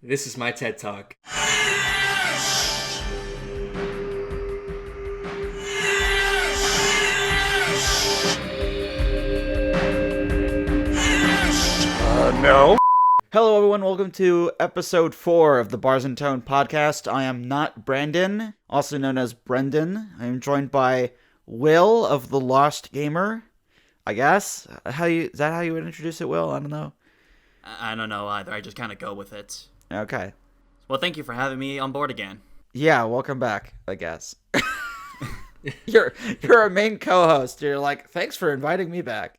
This is my TED Talk. No. Hello, everyone. Welcome to episode 4 of the Bars and Tone podcast. I am not Brandon, also known as Brendan. I am joined by Will of the Lost Gamer, I guess. Is that how you would introduce it, Will? I don't know. I don't know either. I just kind of go with it. Okay. Well, thank you for having me on board again. Yeah, welcome back, I guess. You're our main co-host. You're like, thanks for inviting me back.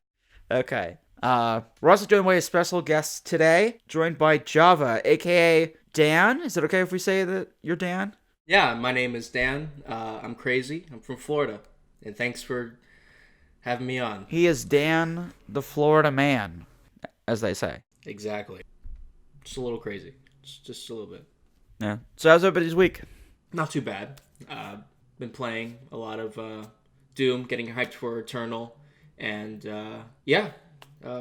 Okay. We're also joined by a special guest today, joined by Java, aka Dan. Is it okay if we say that you're Dan? Yeah, my name is Dan. I'm crazy. I'm from Florida. And thanks for having me on. He is Dan, the Florida man, as they say. Exactly. Just a little crazy. Just a little bit. Yeah. So how's everybody's week? Not too bad. Been playing a lot of Doom, getting hyped for Eternal. And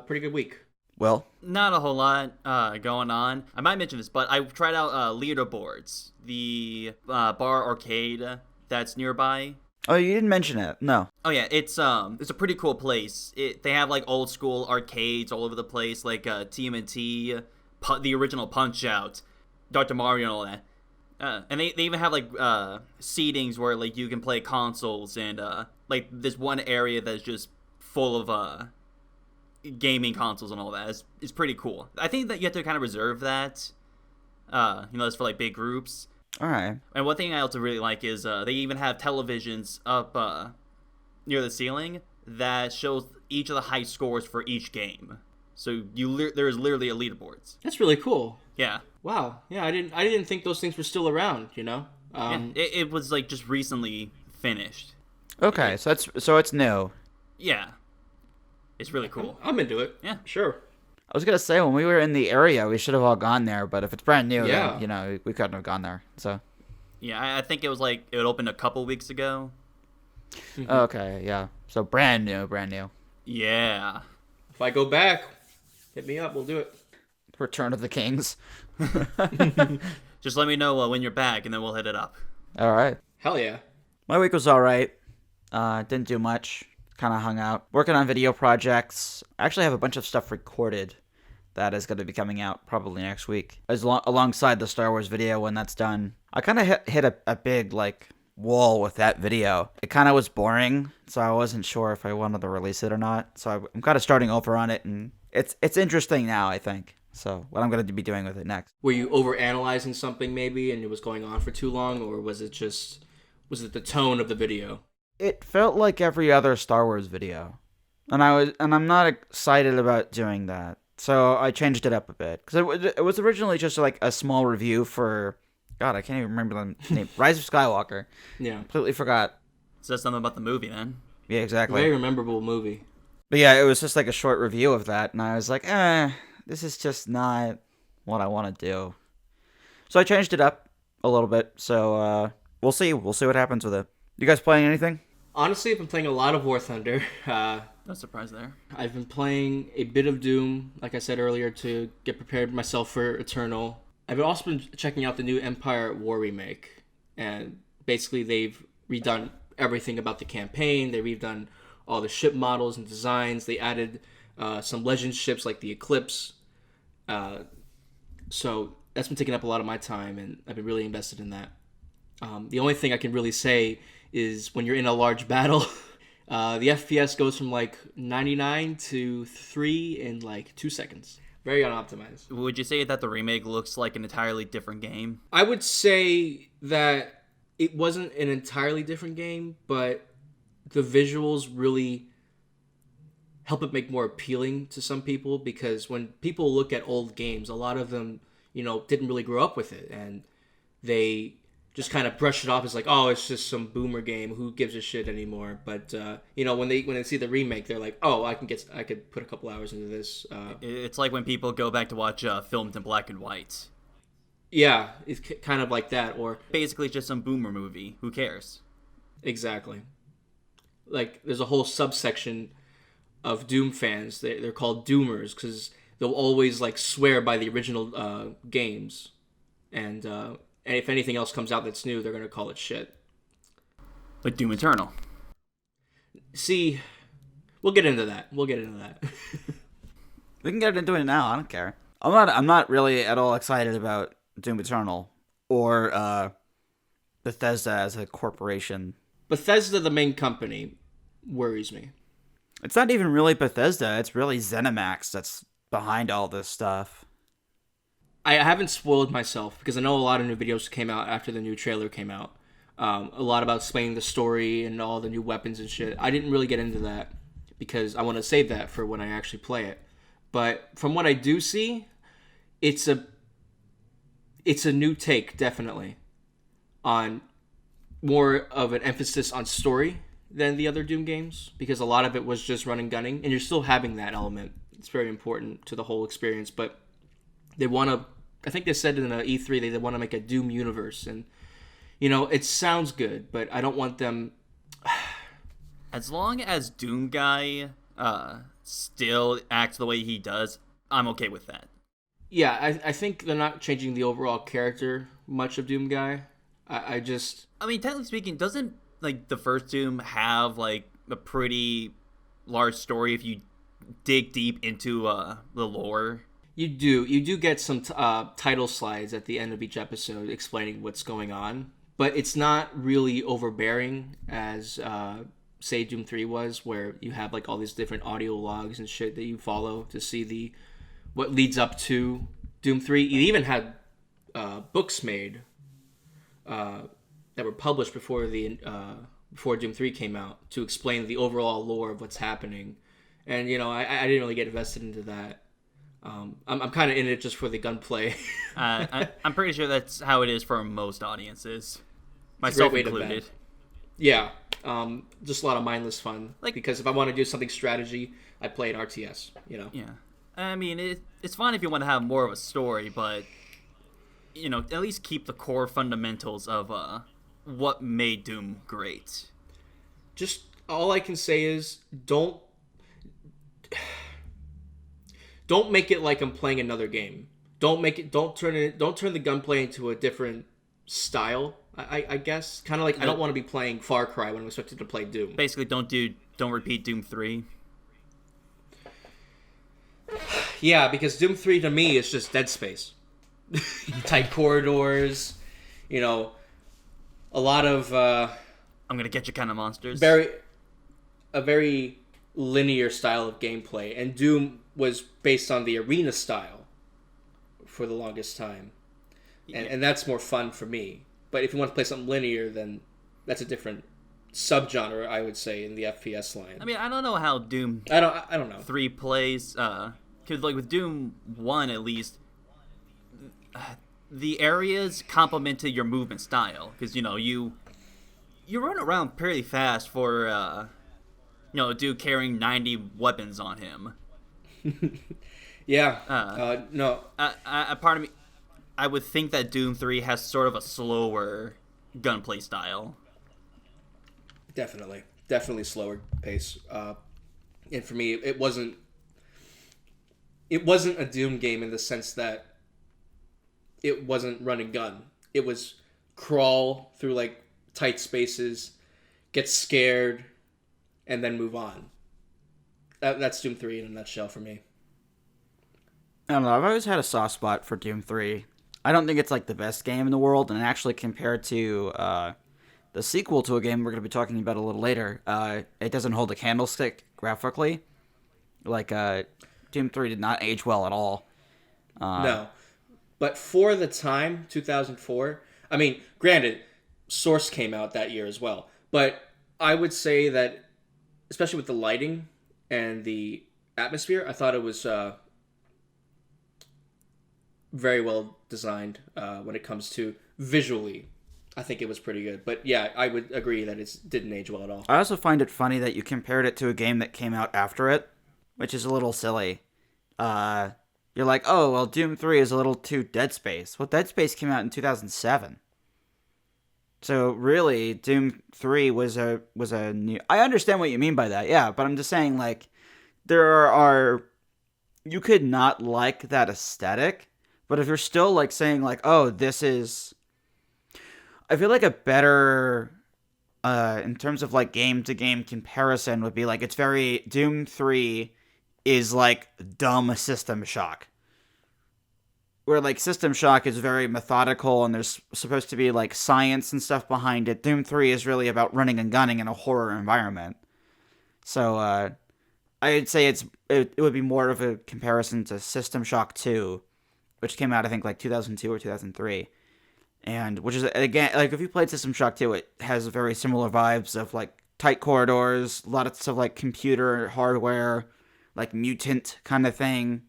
pretty good week. Well, Not a whole lot going on. I might mention this, but I tried out leaderboards, the bar arcade that's nearby. oh, you didn't mention it. No. Oh yeah, it's a pretty cool place. They have like old school arcades all over the place, like TMNT, the original Punch Out, Dr. Mario, and all that. And they even have like seatings where like you can play consoles and like this one area that's just full of gaming consoles and all that. It's pretty cool. I think that you have to kind of reserve that. That's for like big groups. All right. And one thing I also really like is they even have televisions up near the ceiling that shows each of the high scores for each game. So there's literally a leaderboards. That's really cool. Yeah. Wow. Yeah, I didn't think those things were still around, It was like just recently finished. Okay, so it's new. Yeah. It's really cool. I'm into it. Yeah. Sure. I was gonna say when we were in the area, we should have all gone there. But if it's brand new, Yeah. then, we couldn't have gone there. So. Yeah, I think it was like it opened a couple weeks ago. Okay, yeah. So brand new. Yeah. If I go back, hit me up. We'll do it. Return of the Kings. Just let me know when you're back, and then we'll hit it up. All right. Hell yeah. My week was all right. Didn't do much. Kind of hung out. Working on video projects. I actually have a bunch of stuff recorded that is going to be coming out probably next week. Alongside the Star Wars video when that's done. I kind of hit a big, wall with that video. It kind of was boring, so I wasn't sure if I wanted to release it or not. So I'm kind of starting over on it, and it's interesting now, I think. So what I'm going to be doing with it next. Were you overanalyzing something maybe and it was going on for too long, or was it the tone of the video? It felt like every other Star Wars video. And I'm not excited about doing that. So I changed it up a bit. Because it was originally just like a small review for, God, I can't even remember the name. Rise of Skywalker. Yeah. Completely forgot. Says something about the movie then. Yeah, exactly. Very memorable movie. But yeah, it was just like a short review of that. And I was like, this is just not what I want to do. So I changed it up a little bit. So we'll see. We'll see what happens with it. You guys playing anything? Honestly, I've been playing a lot of War Thunder. No surprise there. I've been playing a bit of Doom, like I said earlier, to get prepared myself for Eternal. I've also been checking out the new Empire at War remake. And basically they've redone everything about the campaign. They redone all the ship models and designs. They added some legend ships like the Eclipse. So that's been taking up a lot of my time, and I've been really invested in that. The only thing I can really say is when you're in a large battle, the FPS goes from 99 to 3 in 2 seconds. Very unoptimized. Would you say that the remake looks like an entirely different game? I would say that it wasn't an entirely different game, but the visuals really help it make more appealing to some people, because when people look at old games, a lot of them, didn't really grow up with it, and they just kind of brush it off as it's just some boomer game. Who gives a shit anymore? But when they see the remake, they're like, oh, I could put a couple hours into this. It's like when people go back to watch films in black and white. Yeah, it's kind of like that, or basically it's just some boomer movie. Who cares? Exactly. There's a whole subsection of Doom fans. They're called Doomers because they'll always like swear by the original games, and if anything else comes out that's new, they're gonna call it shit. Like Doom Eternal. See, we'll get into that. We can get into it now. I don't care. I'm not really at all excited about Doom Eternal or Bethesda as a corporation. Bethesda, the main company, worries me. It's not even really Bethesda. It's really ZeniMax that's behind all this stuff. I haven't spoiled myself because I know a lot of new videos came out after the new trailer came out. A lot about explaining the story and all the new weapons and shit. I didn't really get into that because I want to save that for when I actually play it. But from what I do see, it's a new take, definitely, on more of an emphasis on story than the other Doom games, because a lot of it was just run and gunning, and you're still having that element. It's very important to the whole experience, but they want to, I think they said in an E3 they want to make a Doom universe, and it sounds good, but I don't want them. As long as Doom Guy still acts the way he does, I'm okay with that. Yeah, I think they're not changing the overall character much of Doom Guy. I mean, technically speaking, doesn't like the first Doom have like a pretty large story if you dig deep into the lore? You do get some title slides at the end of each episode explaining what's going on, but it's not really overbearing as say Doom 3 was, where you have like all these different audio logs and shit that you follow to see what leads up to Doom 3. It even had books made that were published before Doom 3 came out to explain the overall lore of what's happening. And I didn't really get invested into that. I'm kind of in it just for the gunplay. I'm pretty sure that's how it is for most audiences, myself included. Yeah, just a lot of mindless fun. Because if I want to do something strategy, I play an RTS. Yeah, I mean it's fine if you want to have more of a story, but at least keep the core fundamentals of what made Doom great. Just all I can say is don't make it like I'm playing another game. Don't turn the gunplay into a different style. I guess kind of like I don't want to be playing Far Cry when I'm expected to play Doom. Basically, don't repeat Doom 3. Yeah, because Doom 3 to me is just Dead Space. Tight corridors, a lot of I'm gonna get you kind of monsters. A very linear style of gameplay, and Doom was based on the arena style for the longest time, and that's more fun for me. But if you want to play something linear, then that's a different subgenre, I would say, in the FPS line. I mean, I don't know how Doom I don't know 3 plays, because like with Doom 1 at least, the areas complemented your movement style, because you run around pretty fast for a dude carrying 90 weapons on him. Yeah. No. Part of me, I would think that Doom 3 has sort of a slower gunplay style. Definitely slower pace. And for me, it wasn't a Doom game in the sense that it wasn't run and gun. It was crawl through like tight spaces, get scared, and then move on. That's Doom 3 in a nutshell for me. I don't know. I've always had a soft spot for Doom 3. I don't think it's like the best game in the world, and actually compared to the sequel to a game we're going to be talking about a little later, it doesn't hold a candlestick graphically. Like Doom 3 did not age well at all. No. But for the time, 2004, I mean, granted, Source came out that year as well. But I would say that, especially with the lighting and the atmosphere, I thought it was very well designed when it comes to visually. I think it was pretty good. But yeah, I would agree that it didn't age well at all. I also find it funny that you compared it to a game that came out after it, which is a little silly. You're like, oh, well, Doom 3 is a little too Dead Space. Well, Dead Space came out in 2007. So really, Doom 3 was a new... I understand what you mean by that, yeah, but I'm just saying, like, there are you could not like that aesthetic, but if you're still like saying like, oh, this is, I feel like a better in terms of like game to game comparison would be like it's very Doom 3 is like dumb System Shock. Where like System Shock is very methodical and there's supposed to be like science and stuff behind it. Doom 3 is really about running and gunning in a horror environment. So I'd say it would be more of a comparison to System Shock 2, which came out I think like 2002 or 2003. And which is, again, like if you played System Shock 2, it has very similar vibes of like tight corridors, a lot of stuff like computer hardware, like mutant kind of thing.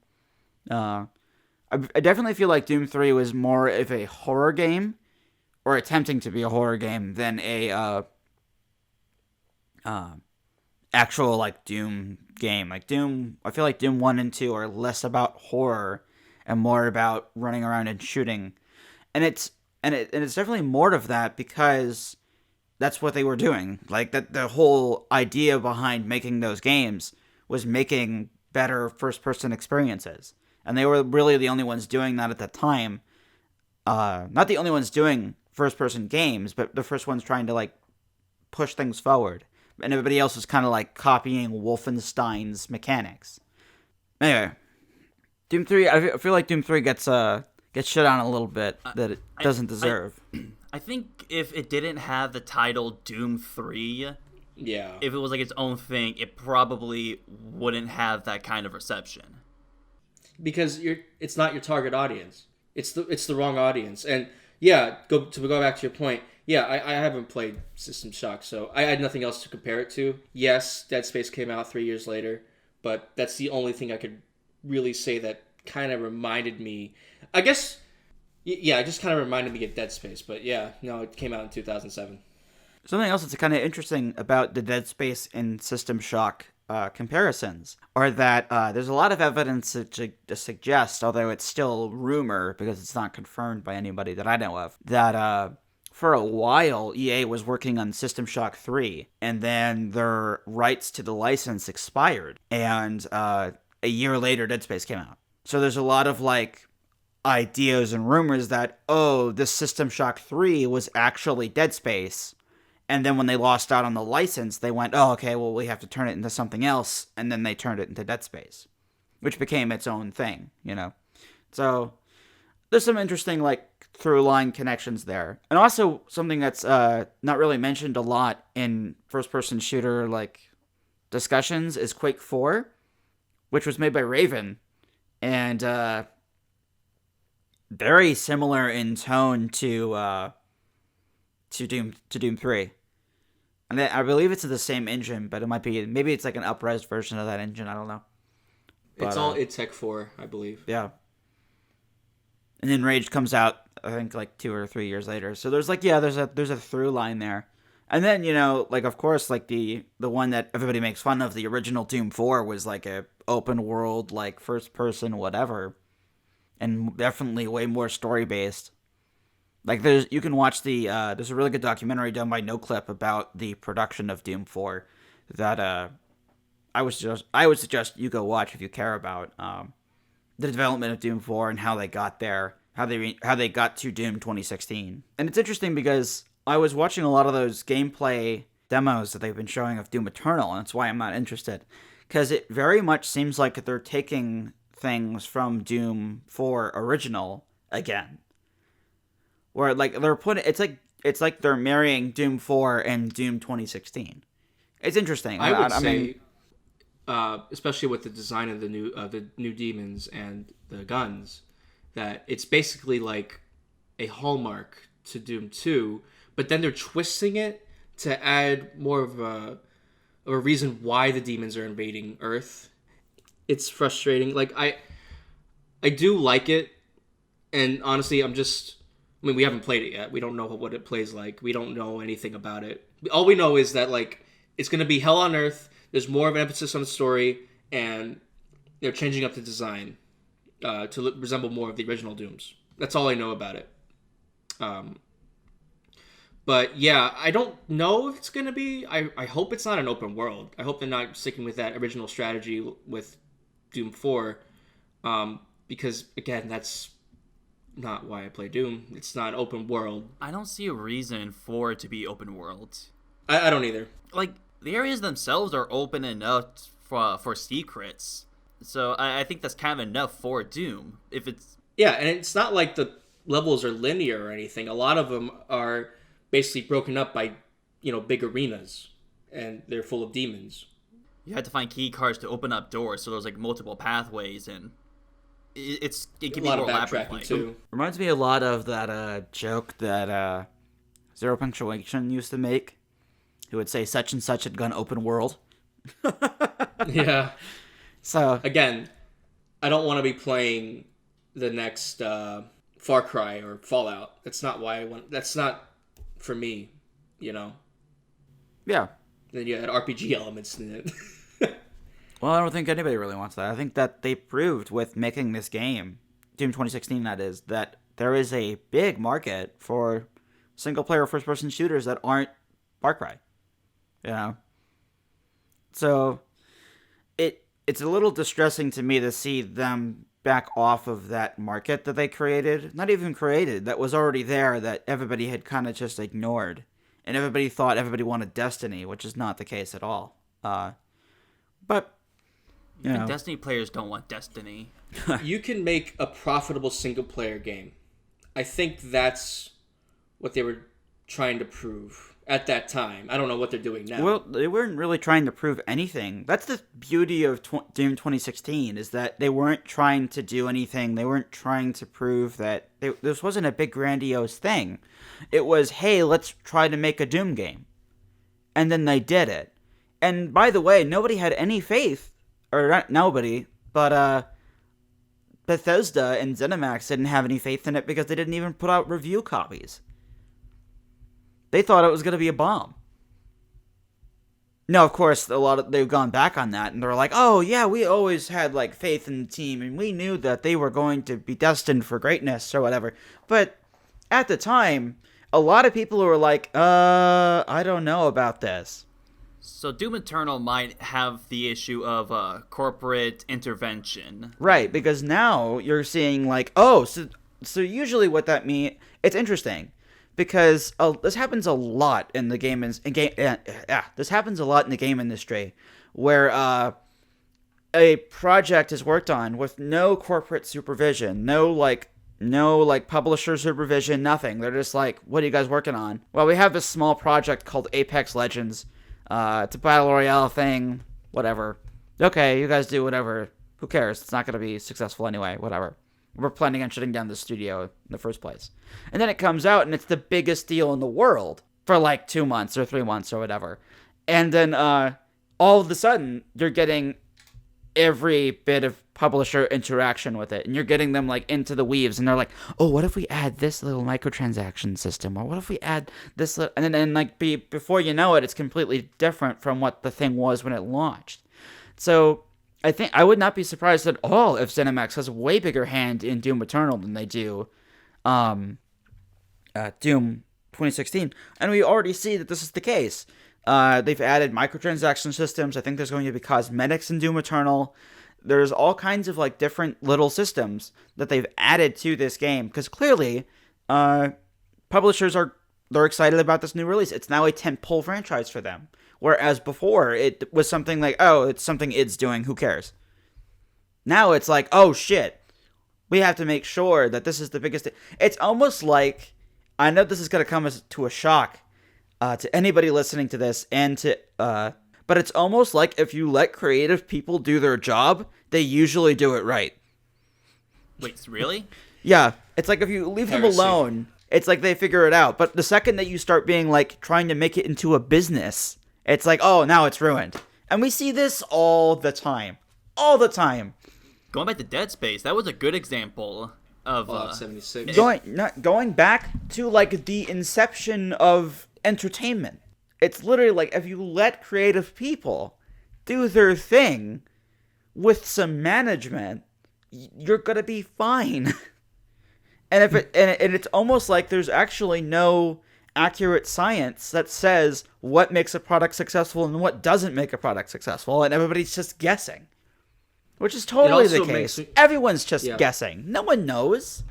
I definitely feel like Doom 3 was more of a horror game, or attempting to be a horror game, than a actual like Doom game. Like Doom, I feel like Doom 1 and 2 are less about horror and more about running around and shooting. And it's definitely more of that because that's what they were doing. Like that, the whole idea behind making those games was making better first-person experiences, and they were really the only ones doing that at the time. Not the only ones doing first-person games, but the first ones trying to like push things forward. And everybody else was kind of like copying Wolfenstein's mechanics. Anyway, Doom 3. I feel like Doom 3 gets shit on a little bit that it doesn't deserve. I think if it didn't have the title Doom 3, Yeah. if it was like its own thing, it probably wouldn't have that kind of reception. Because it's not your target audience. It's the wrong audience. And yeah, go back to your point. Yeah, I haven't played System Shock, so I had nothing else to compare it to. Yes, Dead Space came out 3 years later, but that's the only thing I could really say that kind of reminded me. I guess, yeah, it just kind of reminded me of Dead Space. But yeah, no, it came out in 2007. Something else that's kind of interesting about the Dead Space and System Shock comparisons are that there's a lot of evidence to suggest, although it's still rumor because it's not confirmed by anybody that I know of, that for a while EA was working on System Shock 3, and then their rights to the license expired, and a year later Dead Space came out. So there's a lot of like ideas and rumors that, oh, this System Shock 3 was actually Dead Space. And then when they lost out on the license, they went, oh, okay, well, we have to turn it into something else. And then they turned it into Dead Space, which became its own thing, you know? So there's some interesting, like, through-line connections there. And also something that's not really mentioned a lot in first-person shooter, like, discussions is Quake 4, which was made by Raven. And very similar in tone to Doom 3. And I believe it's the same engine, but it might be, maybe it's like an up-res version of that engine. I don't know. But, It's all id Tech 4, I believe. Yeah. And then Rage comes out, I think, like 2 or 3 years later. So there's like, yeah, there's a through line there. And then, you know, like, of course, like the one that everybody makes fun of, the original Doom 4 was like a open world, like first person, whatever. And definitely way more story based. Like you can watch there's a really good documentary done by NoClip about the production of Doom 4 that I would suggest you go watch if you care about the development of Doom 4 and how they got there, how they got to Doom 2016. And it's interesting because I was watching a lot of those gameplay demos that they've been showing of Doom Eternal, and that's why I'm not interested, because it very much seems like they're taking things from Doom 4 original again. Where like they're putting, it's like they're marrying Doom 4 and Doom 2016. It's interesting. I would say, especially with the design of the new demons and the guns, that it's basically like a hallmark to Doom 2, but then they're twisting it to add more of a reason why the demons are invading Earth. It's frustrating. Like I do like it, and honestly, we haven't played it yet. We don't know what it plays like. We don't know anything about it. All we know is that like it's going to be hell on Earth. There's more of an emphasis on the story, and they're changing up the design to resemble more of the original Dooms. That's all I know about it. But yeah, I don't know if it's going to be. I hope it's not an open world. I hope they're not sticking with that original strategy with Doom 4. Because again, that's not why I play Doom. It's not open world. I don't see a reason for it to be open world. I don't either. Like, the areas themselves are open enough for secrets. So I think that's kind of enough for Doom. If it's... Yeah, and it's not like the levels are linear or anything. A lot of them are basically broken up by, big arenas. And they're full of demons. You have to find key cards to open up doors, so there's like multiple pathways, and it can be a lot more of backtracking labyrinth-like. too. Reminds me a lot of that joke that Zero Punctuation used to make. He would say such and such had gone open world. Yeah. So Again, I don't want to be playing the next Far Cry or Fallout. That's not why I want. That's not for me. yeah. Then you had RPG elements in it. Well, I don't think anybody really wants that. I think that they proved with making this game, Doom 2016 that is, that there is a big market for single-player first-person shooters that aren't Far Cry. So it's a little distressing to me to see them back off of that market that they created. Not even created, that was already there, that everybody had kind of just ignored. And everybody thought everybody wanted Destiny, which is not the case at all. But Even Destiny players don't want Destiny. You can make a profitable single player game. I think that's what they were trying to prove at that time. I don't know what they're doing now. Well, they weren't really trying to prove anything. That's the beauty of Doom 2016, is that they weren't trying to do anything. They weren't trying to prove that this wasn't a big grandiose thing. It was, hey, let's try to make a Doom game. And then they did it. And by the way, nobody had any faith, or not nobody, but Bethesda and ZeniMax didn't have any faith in it because they didn't even put out review copies. They thought it was going to be a bomb. No, of course, they've gone back on that, and they're like, oh, yeah, we always had, faith in the team, and we knew that they were going to be destined for greatness, or whatever. But at the time, a lot of people were like, I don't know about this. So Doom Eternal might have the issue of corporate intervention. Right, because now you're seeing, so usually what that means, it's interesting. Because this happens a lot in the this happens a lot in the game industry, where a project is worked on with no corporate supervision, no publisher supervision, nothing. They're just like, what are you guys working on? Well, we have this small project called Apex Legends. It's a battle royale thing, whatever. Okay, you guys do whatever. Who cares? It's not going to be successful anyway, whatever. We're planning on shutting down the studio in the first place. And then it comes out, and it's the biggest deal in the world for 2 months or 3 months or whatever. And then all of a sudden, you're getting every bit of publisher interaction with it. And you're getting them into the weaves. And they're like, oh, what if we add this little microtransaction system? Or what if we add this little... And then before you know it, it's completely different from what the thing was when it launched. So I think I would not be surprised at all if ZeniMax has a way bigger hand in Doom Eternal than they do Doom 2016. And we already see that this is the case. They've added microtransaction systems. I think there's going to be cosmetics in Doom Eternal. There's all kinds of different little systems that they've added to this game. Because clearly, publishers they're excited about this new release. It's now a tentpole franchise for them. Whereas before, it was something like, oh, it's something id's doing, who cares? Now it's like, oh shit, we have to make sure that this is the biggest... It's almost like, I know this is going to come as to a shock to anybody listening to this, but it's almost like if you let creative people do their job, they usually do it right. Wait, really? Yeah, it's like if you leave them alone, it's like they figure it out. But the second that you start being trying to make it into a business... It's like, oh, now it's ruined. And we see this all the time. All the time. Going back to Dead Space, that was a good example of... Fallout 76. Going back to, the inception of entertainment. It's literally if you let creative people do their thing with some management, you're going to be fine. and it's almost like there's actually no accurate science that says what makes a product successful and what doesn't make a product successful, and everybody's just guessing. which is totally the also case. makes me- Everyone's just Yeah. guessing. No one knows.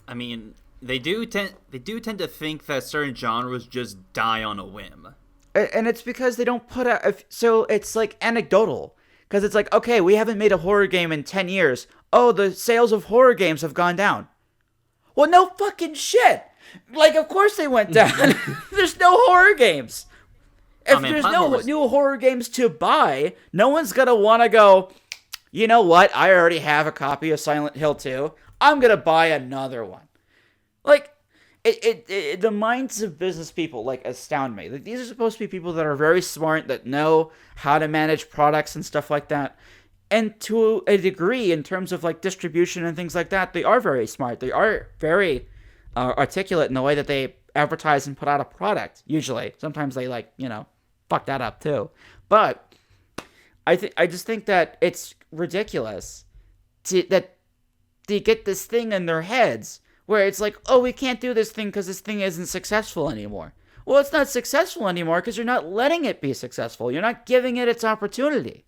I mean, they do tend to think that certain genres just die on a whim. And it's because they don't put out... So it's like anecdotal. Because it's like, okay, we haven't made a horror game in 10 years. Oh, the sales of horror games have gone down. Well, no fucking shit. Like, of course they went down. There's no horror games. If there's no new horror games to buy, no one's going to want to go, you know what? I already have a copy of Silent Hill 2. I'm going to buy another one. Like, the minds of business people, like, astound me. Like, these are supposed to be people that are very smart, that know how to manage products and stuff like that. And to a degree, in terms of, like, distribution and things like that, they are very smart. They are very articulate in the way that they advertise and put out a product, usually. Sometimes they, like, fuck that up, too. But I just think that it's ridiculous to get this thing in their heads where it's like, oh, we can't do this thing because this thing isn't successful anymore. Well, it's not successful anymore because you're not letting it be successful. You're not giving it its opportunity.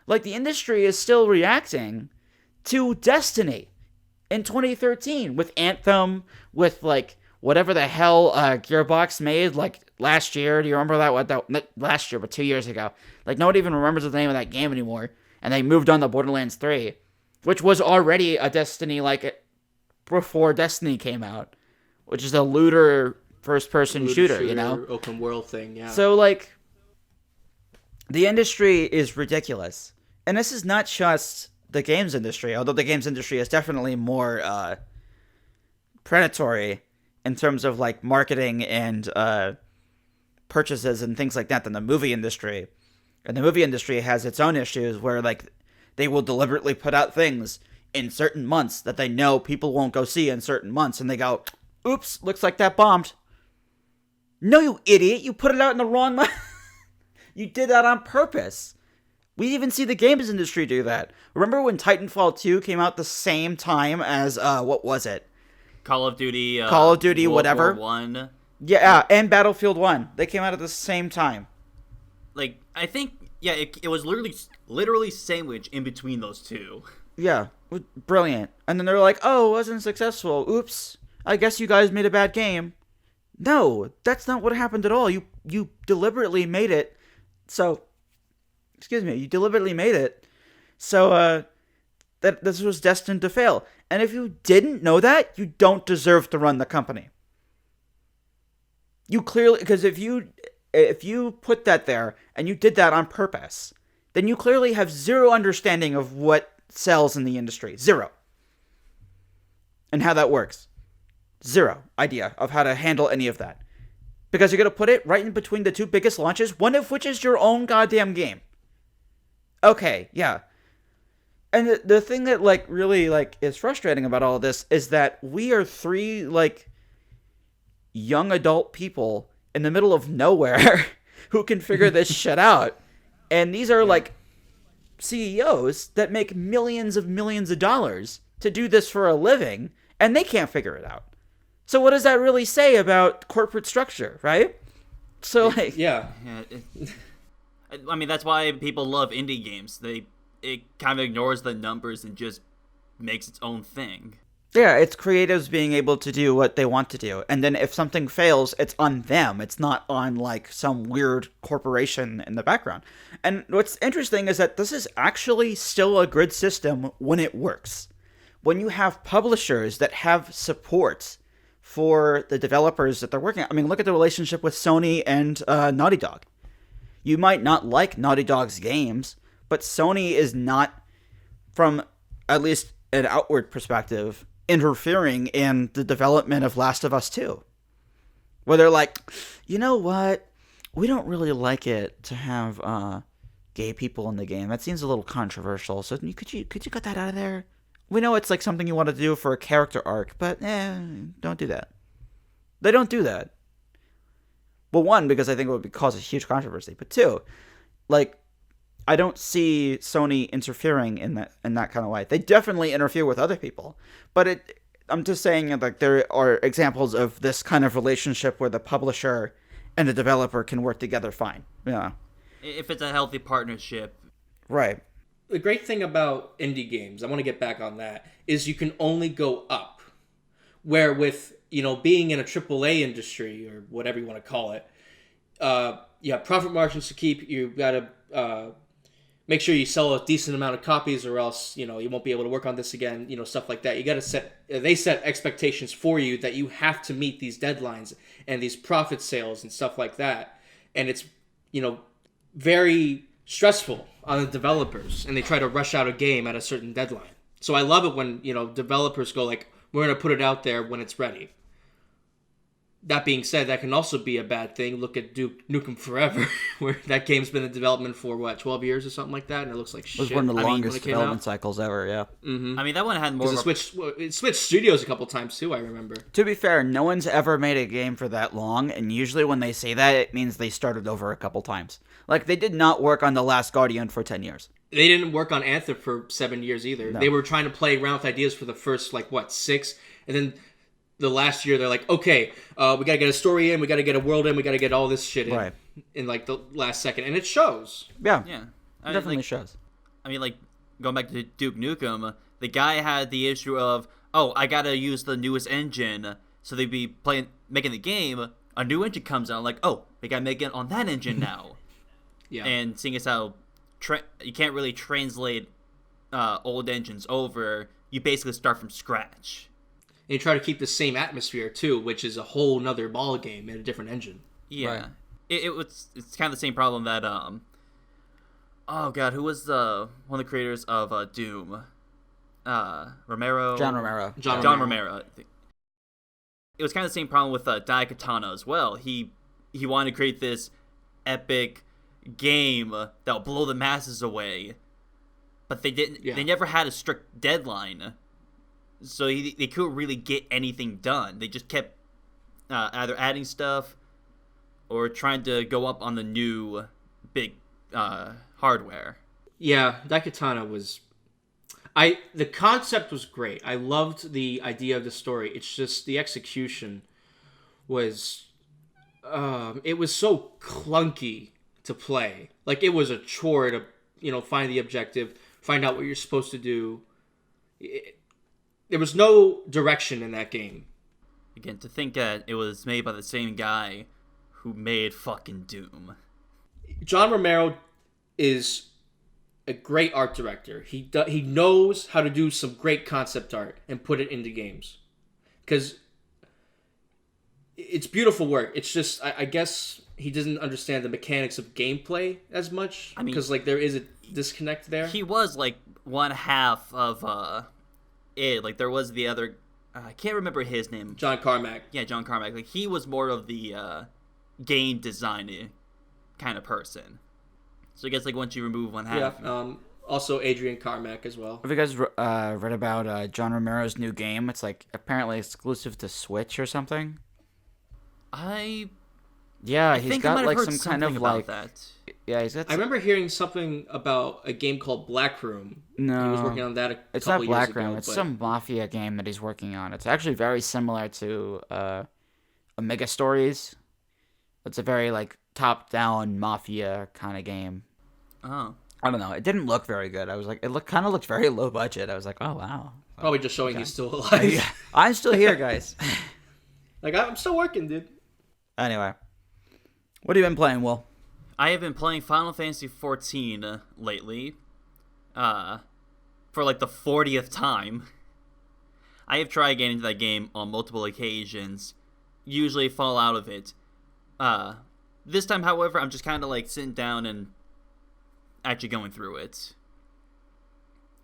Like, the industry is still reacting to Destiny in 2013 with Anthem, with, like, whatever the hell Gearbox made, like, last year. Do you remember that? Not last year, but 2 years ago. Like, no one even remembers the name of that game anymore. And they moved on to Borderlands 3, which was already a Destiny, like, before Destiny came out, which is a looter first-person shooter, open world thing, yeah. So, like, the industry is ridiculous. And this is not just the games industry, although the games industry is definitely more predatory in terms of, like, marketing and purchases and things like that than the movie industry. And the movie industry has its own issues where, like, they will deliberately put out things in certain months that they know people won't go see in certain months, and they go, oops, looks like that bombed. No, you idiot, you put it out in the wrong month. You did that on purpose. We even see the games industry do that. Remember when Titanfall 2 came out the same time as, what was it? Call of Duty, World whatever. War 1. Yeah, and Battlefield 1. They came out at the same time. Like, I think, yeah, it was literally sandwiched in between those two. Yeah, brilliant. And then they're like, oh, it wasn't successful. Oops, I guess you guys made a bad game. No, that's not what happened at all. You deliberately made it so... Excuse me, you deliberately made it so that this was destined to fail. And if you didn't know that, you don't deserve to run the company. You clearly... Because if you put that there, and you did that on purpose, then you clearly have zero understanding of what sells in the industry. Zero. And how that works. Zero idea of how to handle any of that. Because you're going to put it right in between the two biggest launches, one of which is your own goddamn game. Okay, yeah. And the thing that, like, really, like, is frustrating about all of this is that we are three, like, young adult people in the middle of nowhere who can figure this shit out. And these are, like, CEOs that make millions of dollars to do this for a living, and they can't figure it out. So what does that really say about corporate structure, right? So, like... Yeah. I mean, that's why people love indie games. It kind of ignores the numbers and just makes its own thing. Yeah, it's creatives being able to do what they want to do. And then if something fails, it's on them. It's not on, like, some weird corporation in the background. And what's interesting is that this is actually still a good system when it works. When you have publishers that have support for the developers that they're working on. I mean, look at the relationship with Sony and Naughty Dog. You might not like Naughty Dog's games, but Sony is not, from at least an outward perspective, interfering in the development of Last of Us 2. Where they're like, you know what? We don't really like it to have gay people in the game. That seems a little controversial. So could you cut that out of there? We know it's like something you want to do for a character arc, but don't do that. They don't do that. Well, one, because I think it would cause a huge controversy. But two, like, I don't see Sony interfering in that kind of way. They definitely interfere with other people. But I'm just saying, like, there are examples of this kind of relationship where the publisher and the developer can work together fine. Yeah. If it's a healthy partnership. Right. the great thing about indie games, I want to get back on that, is you can only go up. Where with, being in a AAA industry or whatever you want to call it, you have profit margins to keep. You got to make sure you sell a decent amount of copies, or else you won't be able to work on this again. Stuff like that. You got to they set expectations for you that you have to meet these deadlines and these profit sales and stuff like that. And it's very stressful on the developers, and they try to rush out a game at a certain deadline. So I love it when developers go like, we're going to put it out there when it's ready. That being said, that can also be a bad thing. Look at Duke Nukem Forever, where that game's been in development for 12 years or something like that, and it looks like shit. It was one of the longest when it came development out. cycles ever. Yeah. I mean, that one had more. Because it switched studios a couple times too. I remember. To be fair, no one's ever made a game for that long, and usually when they say that, it means they started over a couple times. Like, they did not work on The Last Guardian for 10 years. They didn't work on Anthem for 7 years either. No. They were trying to play around with ideas for the first 6, and then the last year they're like, okay, we gotta get a story in, we gotta get a world in, we gotta get all this shit in, Right. in the last second, and it shows. Yeah. Yeah, It definitely shows. I mean, going back to Duke Nukem, the guy had the issue of, oh, I gotta use the newest engine, so they'd be making the game. A new engine comes out, like, oh, we gotta make it on that engine now. Yeah. And seeing as how you can't really translate old engines over, you basically start from scratch. And you try to keep the same atmosphere too, which is a whole nother ball game in a different engine. Yeah, Right. it's kind of the same problem that oh god, who was one of the creators of Doom? Romero. John Romero. John Romero. It was kind of the same problem with Daikatana as well. He wanted to create this epic game that'll blow the masses away, but they didn't. Yeah. They never had a strict deadline, so they couldn't really get anything done. They just kept either adding stuff or trying to go up on the new big hardware. Yeah, Daikatana was... the concept was great. I loved the idea of the story. It's just the execution was... it was so clunky to play. Like, it was a chore to, find the objective, find out what you're supposed to do. There was no direction in that game. Again, to think that it was made by the same guy who made fucking Doom. John Romero is a great art director. He knows how to do some great concept art and put it into games. Because it's beautiful work. It's just, I guess he doesn't understand the mechanics of gameplay as much. I mean, because there is a disconnect there. He was one half of it. There was the other. I can't remember his name. John Carmack. Yeah, John Carmack. He was more of the game designer kind of person. So I guess once you remove one half. Yeah. Also Adrian Carmack as well. Have you guys read about John Romero's new game? It's apparently exclusive to Switch or something. Yeah, I he's think got I might have heard some kind of something about that. Yeah, he's got. I remember hearing something about a game called Black Room. No, He was working on that it's couple not Black years ago, Room. It's but- some mafia game that he's working on. It's actually very similar to Omega Stories. It's a very top-down mafia kind of game. Oh. I don't know. It didn't look very good. I was like, kind of looked very low budget. I was like, oh wow. Probably just showing he's still alive. Yeah, I'm still here, guys. I'm still working, dude. Anyway, what have you been playing, Will? I have been playing Final Fantasy XIV lately, for the 40th time. I have tried getting into that game on multiple occasions, usually fall out of it. This time, however, I'm just kind of sitting down and actually going through it.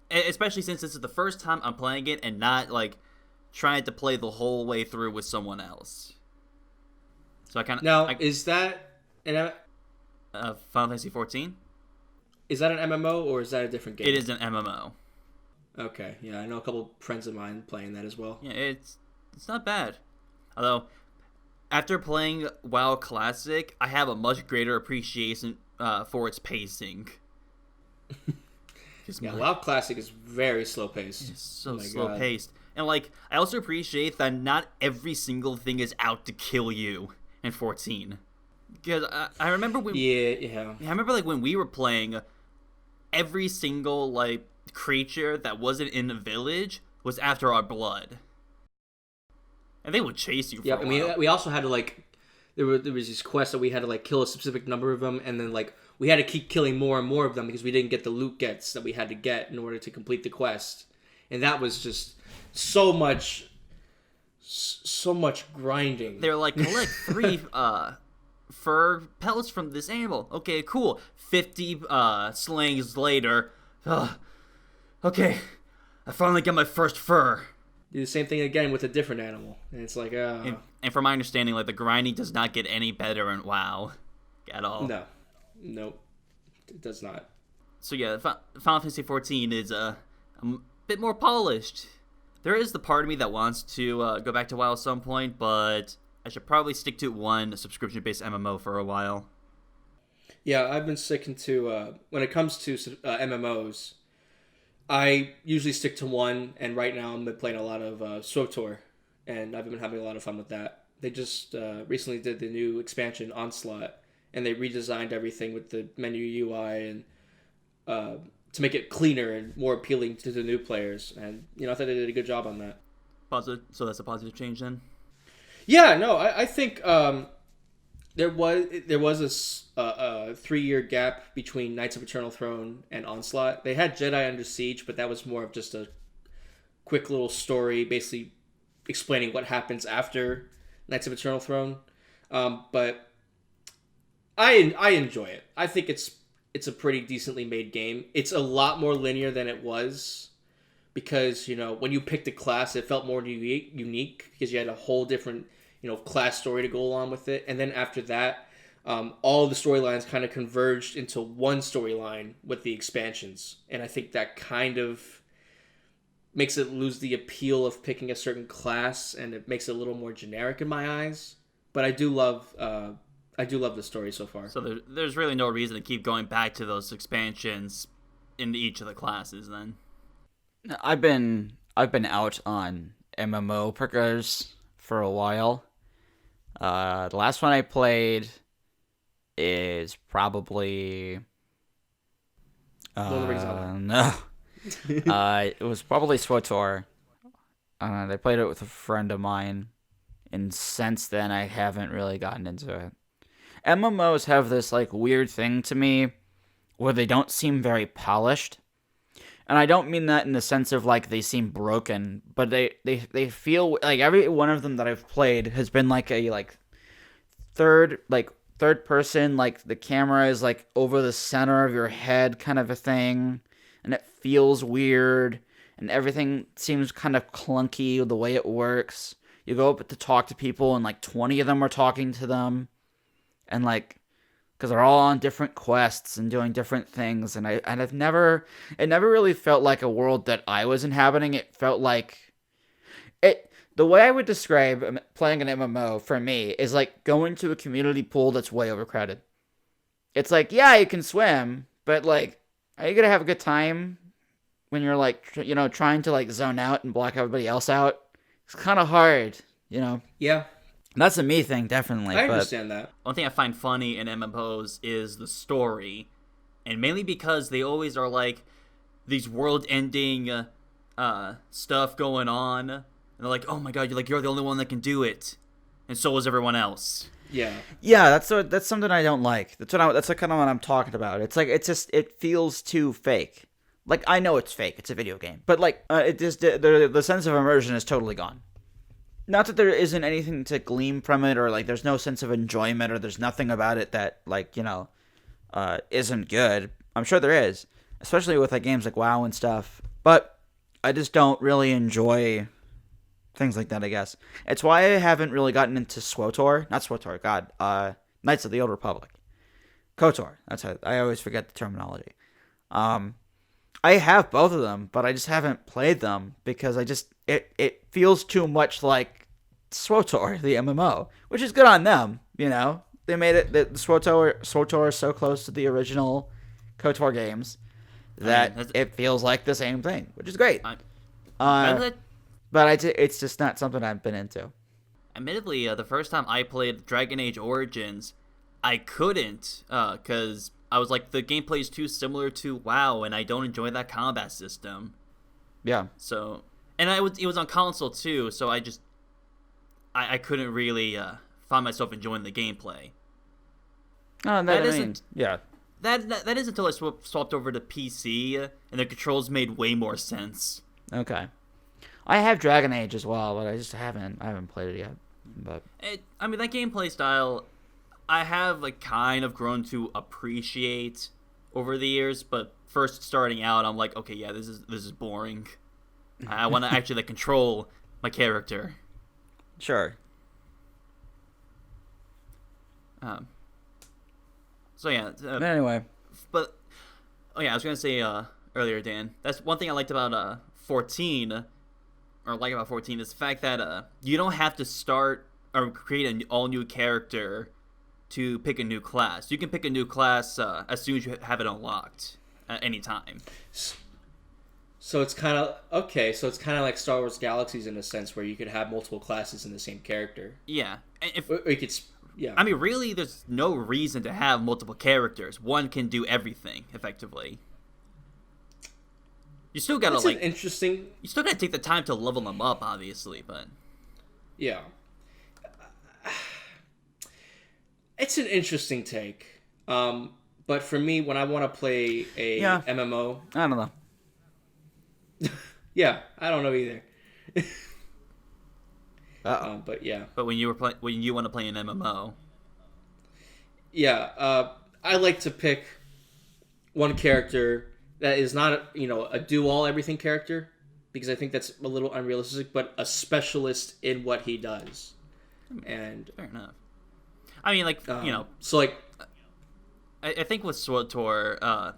Especially since this is the first time I'm playing it and not trying to play the whole way through with someone else. So I kind of Now, is that an Final Fantasy XIV. is that an MMO or is that a different game? It is an MMO. Okay, yeah, I know a couple friends of mine playing that as well. Yeah, it's not bad. Although, after playing WoW Classic, I have a much greater appreciation for its pacing. Yeah, WoW Classic is very slow paced. It's so Oh my slow God. paced. And I also appreciate that not every single thing is out to kill you in 14. Because I remember when Yeah. I remember when we were playing, every single like creature that wasn't in the village was after our blood, and they would chase you for Yeah, a I while. mean, we also had to like there was these quests that we had to like kill a specific number of them, and then like we had to keep killing more and more of them because we didn't get the loot gets that we had to get in order to complete the quest, and that was just so much grinding. They're like, collect 3 fur pellets from this animal. Okay, cool. 50 slayings later. Okay, I finally got my first fur. Do the same thing again with a different animal, and it's like, And from my understanding, like the grinding does not get any better in WoW at all. nope, it does not. So yeah, Final Fantasy XIV is a bit more polished. There is the part of me that wants to go back to WoW at some point, but I should probably stick to one subscription-based MMO for a while. Yeah, I've been sticking to when it comes to MMOs. I usually stick to one, and right now I'm playing a lot of SWTOR, and I've been having a lot of fun with that. They just recently did the new expansion Onslaught, and they redesigned everything with the menu UI and to make it cleaner and more appealing to the new players. And I thought they did a good job on that. Positive. So that's a positive change then. Yeah, no, I think there was a 3-year gap between Knights of Eternal Throne and Onslaught. They had Jedi Under Siege, but that was more of just a quick little story, basically explaining what happens after Knights of Eternal Throne. But I enjoy it. I think it's a pretty decently made game. It's a lot more linear than it was because when you picked a class, it felt more unique because you had a whole different class story to go along with it. And then after that, all of the storylines kind of converged into one storyline with the expansions. And I think that kind of makes it lose the appeal of picking a certain class, and it makes it a little more generic in my eyes. But I do love the story so far. So there's really no reason to keep going back to those expansions in each of the classes then. I've been out on MMO pickers for a while. The last one I played is probably Lord of the Rings Zelda. no. It was probably SWTOR. I played it with a friend of mine, and since then I haven't really gotten into it. MMOs have this like weird thing to me where they don't seem very polished. And I don't mean that in the sense of like they seem broken, but they feel like every one of them that I've played has been like a third person, like the camera is like over the center of your head kind of a thing, and it feels weird, and everything seems kind of clunky the way it works. You go up to talk to people, and like 20 of them are talking to them, and like, because they're all on different quests and doing different things, and it never really felt like a world that I was inhabiting. It felt like the way I would describe playing an MMO for me is like going to a community pool that's way overcrowded. It's like, yeah, you can swim, but like, are you gonna have a good time when you're like, trying to like zone out and block everybody else out? It's kind of hard, Yeah, That's a me thing, definitely. I understand that. One thing I find funny in MMOs is the story, and mainly because they always are like these world-ending stuff going on, and they're like, "Oh my god, you're the only one that can do it," and so is everyone else. Yeah. Yeah, that's something I don't like. That's kind of what I'm talking about. It's like it feels too fake. Like, I know it's fake. It's a video game, but like it just the sense of immersion is totally gone. Not that there isn't anything to glean from it, or like there's no sense of enjoyment, or there's nothing about it that like isn't good. I'm sure there is, especially with like games like WoW and stuff. But I just don't really enjoy things like that, I guess. It's why I haven't really gotten into SWTOR. Not SWTOR, God. Knights of the Old Republic. KOTOR. That's how I always forget the terminology. I have both of them, but I just haven't played them because it feels too much like SWTOR, the MMO, which is good on them, They made it, the SWTOR is so close to the original KOTOR games that it feels like the same thing, which is great. But it's just not something I've been into. Admittedly, the first time I played Dragon Age Origins, I couldn't, because I was like, the gameplay is too similar to WoW, and I don't enjoy that combat system. Yeah. So, and it was on console too, so I couldn't really find myself enjoying the gameplay. Oh, That I mean, isn't- yeah. That is until I swapped over to PC, and the controls made way more sense. Okay. I have Dragon Age as well, but I haven't played it yet. But I mean, that gameplay style, I have like kind of grown to appreciate over the years. But first starting out, I'm like, okay, yeah, this is boring. I want to actually like control my character. sure. So yeah, Anyway, but oh yeah, I was gonna say earlier, Dan. That's one thing I liked about 14, or like about 14, is the fact that you don't have to start or create an all new character to pick a new class. You can pick a new class as soon as you have it unlocked at any time. So it's kind of okay. So it's kind of like Star Wars Galaxies in a sense, where you could have multiple classes in the same character. Yeah, and if Or you could, yeah. I mean, really, there's no reason to have multiple characters. One can do everything effectively. You still gotta That's like, an interesting. you still gotta take the time to level them up, obviously, but. Yeah. It's an interesting take. But for me, when I want to play a Yeah. MMO, I don't know. yeah, I don't know either. But yeah, But when you want to play an MMO, yeah. I like to pick one character that is not a do all everything character, because I think that's a little unrealistic, but a specialist in what he does. And fair enough. I mean, like so like I think with SWTOR,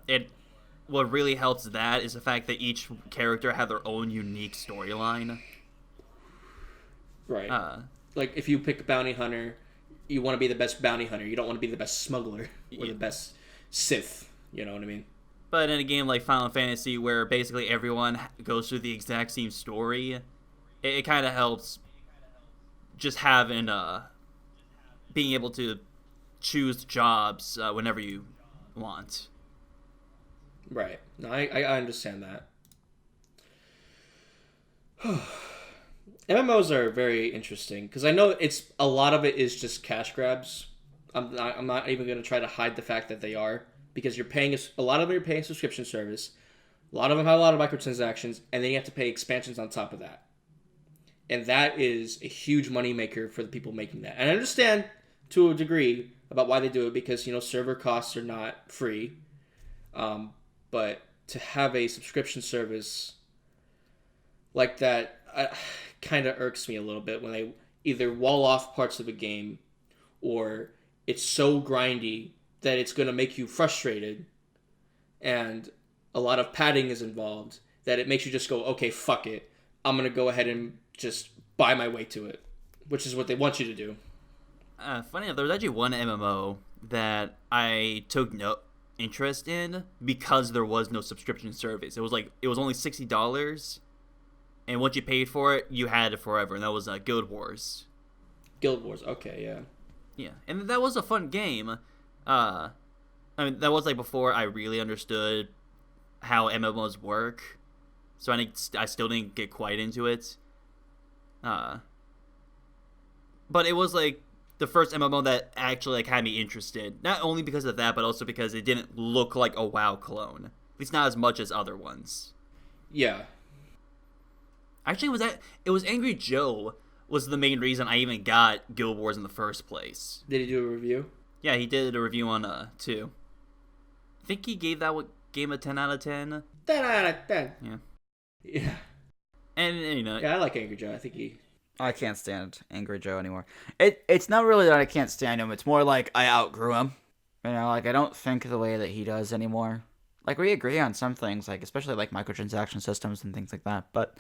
what really helps that is the fact that each character have their own unique storyline. right. Like if you pick a bounty hunter, you want to be the best bounty hunter. You don't want to be the best smuggler or the best Sith. You know what I mean? But in a game like Final Fantasy, where basically everyone goes through the exact same story, it kind of helps just having being able to choose jobs whenever you want. Right. No, I understand that. MMOs are very interesting because I know it's a lot of it is just cash grabs. I'm not even going to try to hide the fact that they are, because you're paying a lot of them, you're paying a subscription service. A lot of them have a lot of microtransactions, and then you have to pay expansions on top of that. And that is a huge moneymaker for the people making that. And I understand to a degree about why they do it, because server costs are not free. But to have a subscription service like that kind of irks me a little bit when they either wall off parts of a game, or it's so grindy that it's going to make you frustrated, and a lot of padding is involved, that it makes you just go, okay, fuck it. I'm going to go ahead and just buy my way to it, which is what they want you to do. Funny enough, there was actually one MMO that I took no interest in because there was no subscription service. It was only $60, and once you paid for it, you had it forever, and that was Guild Wars. Guild Wars, okay, yeah. Yeah, and that was a fun game. I mean, that was before I really understood how MMOs work, so I still didn't get quite into it. But it was the first MMO that actually had me interested. Not only because of that, but also because it didn't look like a WoW clone. At least not as much as other ones. Yeah. Actually, it was Angry Joe was the main reason I even got Guild Wars in the first place. Did he do a review? Yeah, he did a review on 2. I think he gave that game a 10 out of 10. 10 out of 10. Yeah. Yeah. And Yeah, I like Angry Joe. I think he... I can't stand Angry Joe anymore. It's not really that I can't stand him. It's more like I outgrew him. I don't think the way that he does anymore. We agree on some things, especially microtransaction systems and things like that. But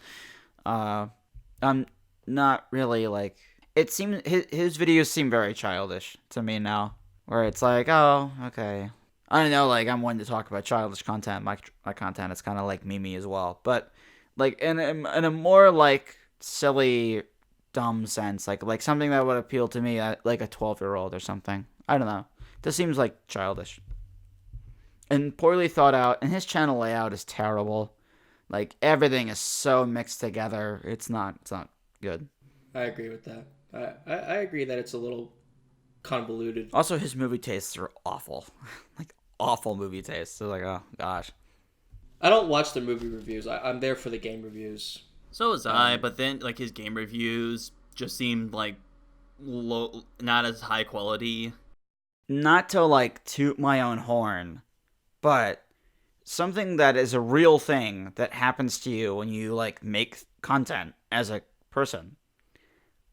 I'm not really it seems his videos seem very childish to me now. Where it's oh, okay. I don't know, I'm one to talk about childish content. My content is kind of like Mimi as well. But in a more silly, dumb sense, like something that would appeal to me, like a 12-year-old or something. I don't know. This seems childish. and poorly thought out, and his channel layout is terrible. Like, everything is so mixed together. It's not good. I agree with that. I agree that it's a little convoluted. Also, his movie tastes are awful. Like, awful movie tastes. So, like, oh, gosh. I don't watch the movie reviews. I'm there for the game reviews. So was I, but then like his game reviews just seemed like low, not as high quality. Not to, like, toot my own horn, but something that is a real thing that happens to you when you, like, make content as a person.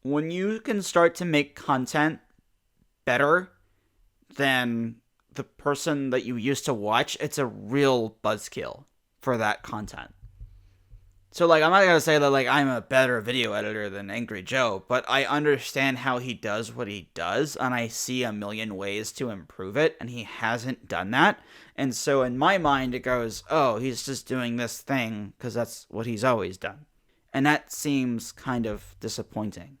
When you can start to make content better than the person that you used to watch, it's a real buzzkill for that content. So, like, I'm not going to say that, like, I'm a better video editor than Angry Joe, but I understand how he does what he does, and I see a million ways to improve it, and he hasn't done that. And so, in my mind, it goes, oh, he's just doing this thing because that's what he's always done. And that seems kind of disappointing.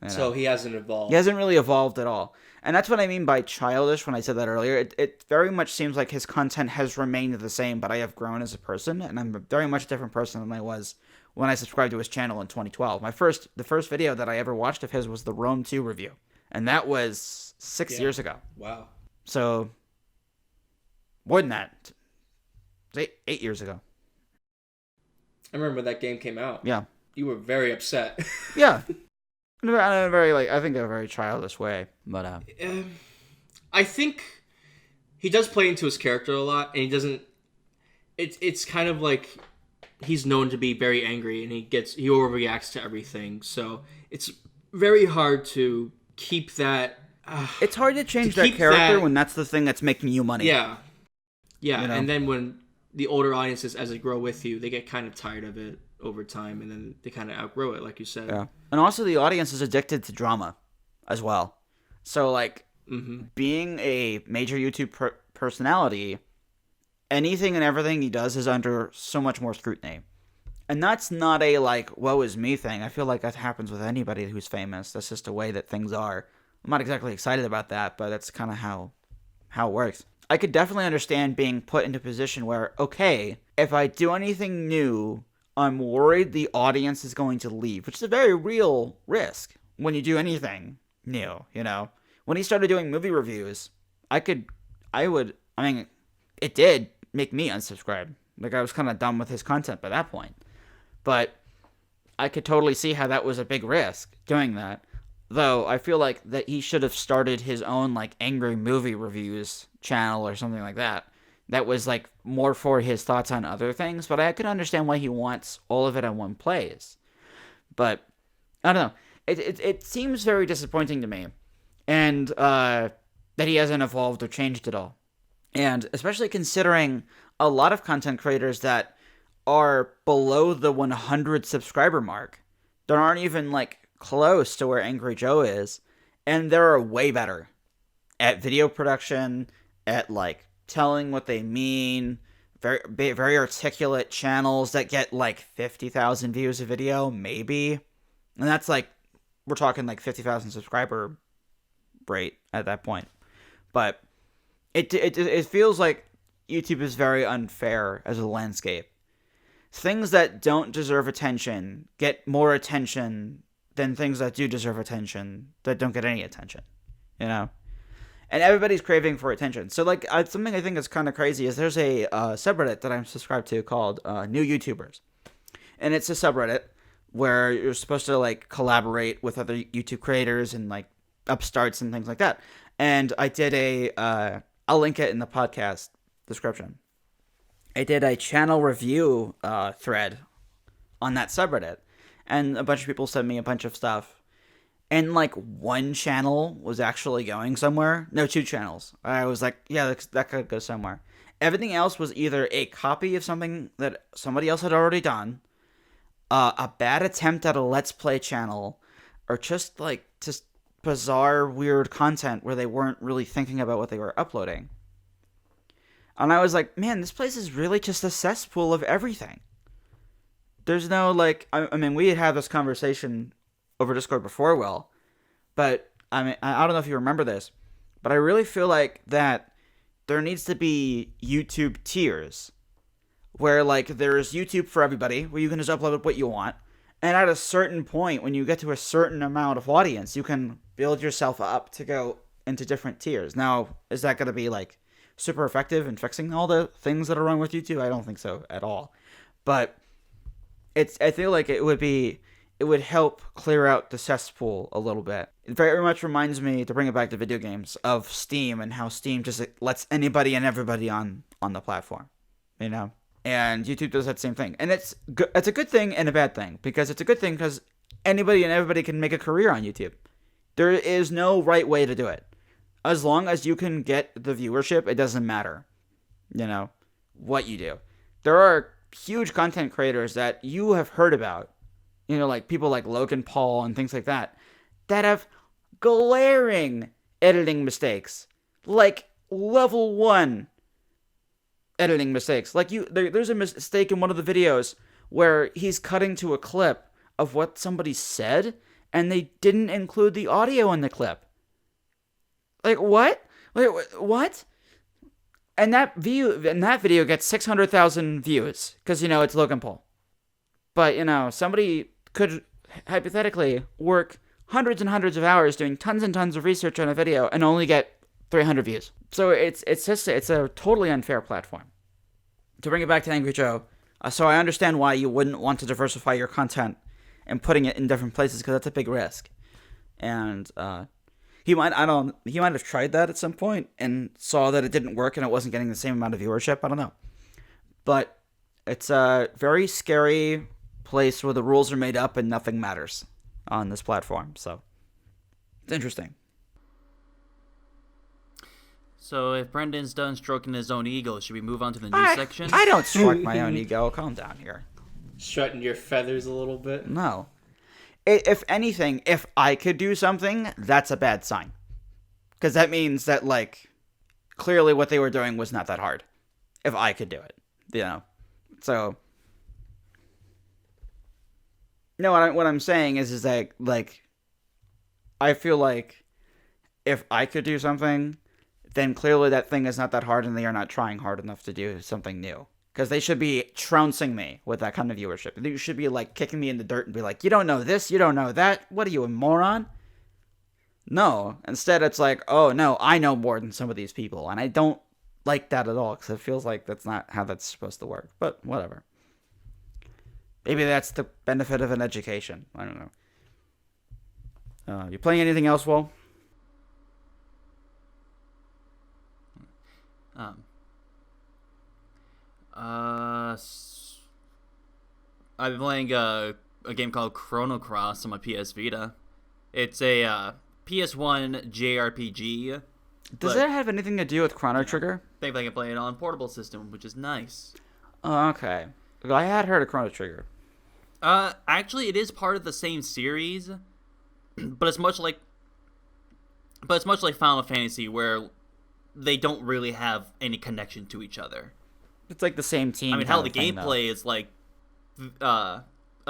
You know? So he hasn't evolved. He hasn't really evolved at all. And that's what I mean by childish when I said that earlier. It very much seems like his content has remained the same, but I have grown as a person, and I'm a very much different person than I was when I subscribed to his channel in 2012. The first video that I ever watched of his was the Rome 2 review, and that was 6 years ago. Wow. So, more than that. 8 years ago. I remember when that game came out. Yeah. You were very upset. Yeah. In a very, like, I think a very childish way, but I think he does play into his character a lot, and he doesn't. It's kind of like he's known to be very angry, and he overreacts to everything. So it's very hard to keep that. It's hard to change that character when that's the thing that's making you money. Yeah, yeah, You know? and then when the older audiences, as they grow with you, they get kind of tired of it over time, and then they kind of outgrow it, like you said. Yeah. And also, the audience is addicted to drama as well. So, like, being a major YouTube personality, anything and everything he does is under so much more scrutiny. And that's not a, like, woe is me thing. I feel like that happens with anybody who's famous. That's just the way that things are. I'm not exactly excited about that, but that's kind of how it works. I could definitely understand being put into a position where, okay, if I do anything new, I'm worried the audience is going to leave, which is a very real risk when you do anything new, you know? When he started doing movie reviews, it did make me unsubscribe. Like, I was kind of done with his content by that point. But I could totally see how that was a big risk, doing that. Though, I feel like that he should have started his own, like, angry movie reviews channel or something like that. That was, like, more for his thoughts on other things, but I could understand why he wants all of it in one place. But, I don't know. It seems very disappointing to me, and that he hasn't evolved or changed at all. And especially considering a lot of content creators that are below the 100 subscriber mark, that aren't even, like, close to where Angry Joe is, and they're way better at video production, at, like, telling what they mean, very articulate channels that get like 50,000 views a video, maybe. And that's like, we're talking like 50,000 subscriber rate at that point. But it feels like YouTube is very unfair as a landscape. Things that don't deserve attention get more attention than things that do deserve attention that don't get any attention, you know? And everybody's craving for attention. So, like, something I think is kind of crazy is there's a subreddit that I'm subscribed to called New YouTubers. And it's a subreddit where you're supposed to, like, collaborate with other YouTube creators and, like, upstarts and things like that. And I did I'll link it in the podcast description. I did a channel review thread on that subreddit. And a bunch of people sent me a bunch of stuff. And, like, one channel was actually going somewhere. No, 2 channels. I was like, yeah, that could go somewhere. Everything else was either a copy of something that somebody else had already done, a bad attempt at a Let's Play channel, or just bizarre, weird content where they weren't really thinking about what they were uploading. And I was like, man, this place is really just a cesspool of everything. There's no, like, I mean, we had this conversation over Discord before, but I mean, I don't know if you remember this, but I really feel like that there needs to be YouTube tiers where like there's YouTube for everybody, where you can just upload what you want. And at a certain point, when you get to a certain amount of audience, you can build yourself up to go into different tiers. Now, is that going to be like super effective in fixing all the things that are wrong with YouTube? I don't think so at all. But I feel like it would help clear out the cesspool a little bit. It very much reminds me, to bring it back to video games, of Steam and how Steam just lets anybody and everybody on the platform, you know? And YouTube does that same thing. And it's a good thing and a bad thing, because it's a good thing because anybody and everybody can make a career on YouTube. There is no right way to do it. As long as you can get the viewership, it doesn't matter, you know, what you do. There are huge content creators that you have heard about, you know, like people like Logan Paul and things like that, that have glaring editing mistakes, like level 1 editing mistakes. Like there's a mistake in one of the videos where he's cutting to a clip of what somebody said, and they didn't include the audio in the clip. Like, what? Wait, what? And that video gets 600,000 views because, you know, it's Logan Paul. But, you know, somebody could hypothetically work hundreds and hundreds of hours doing tons and tons of research on a video and only get 300 views. So it's a totally unfair platform. To bring it back to Angry Joe, so I understand why you wouldn't want to diversify your content and putting it in different places, because that's a big risk. And he might have tried that at some point and saw that it didn't work and it wasn't getting the same amount of viewership. I don't know. But it's a very scary place where the rules are made up and nothing matters on this platform. So it's interesting. So if Brendan's done stroking his own ego, should we move on to the news section? I don't stroke my own ego. Calm down here. Strutting your feathers a little bit? No. If anything, if I could do something, that's a bad sign. Because that means that, like, clearly what they were doing was not that hard. If I could do it, you know. So, no, what I'm saying is that, like, I feel like if I could do something, then clearly that thing is not that hard and they are not trying hard enough to do something new. Because they should be trouncing me with that kind of viewership. You should be, like, kicking me in the dirt and be like, you don't know this, you don't know that. What are you, a moron? No. Instead, it's like, oh, no, I know more than some of these people. And I don't like that at all, because it feels like that's not how that's supposed to work. But whatever. Maybe that's the benefit of an education. I don't know. You playing anything else, Will? I've been playing a game called Chrono Cross on my PS Vita. It's a PS1 JRPG. Does that have anything to do with Chrono Trigger? I think I can play it on portable system, which is nice. Oh, okay. I had heard of Chrono Trigger. Actually, it is part of the same series, but it's much like Final Fantasy, where they don't really have any connection to each other. It's like the same team. I mean, how the gameplay is like a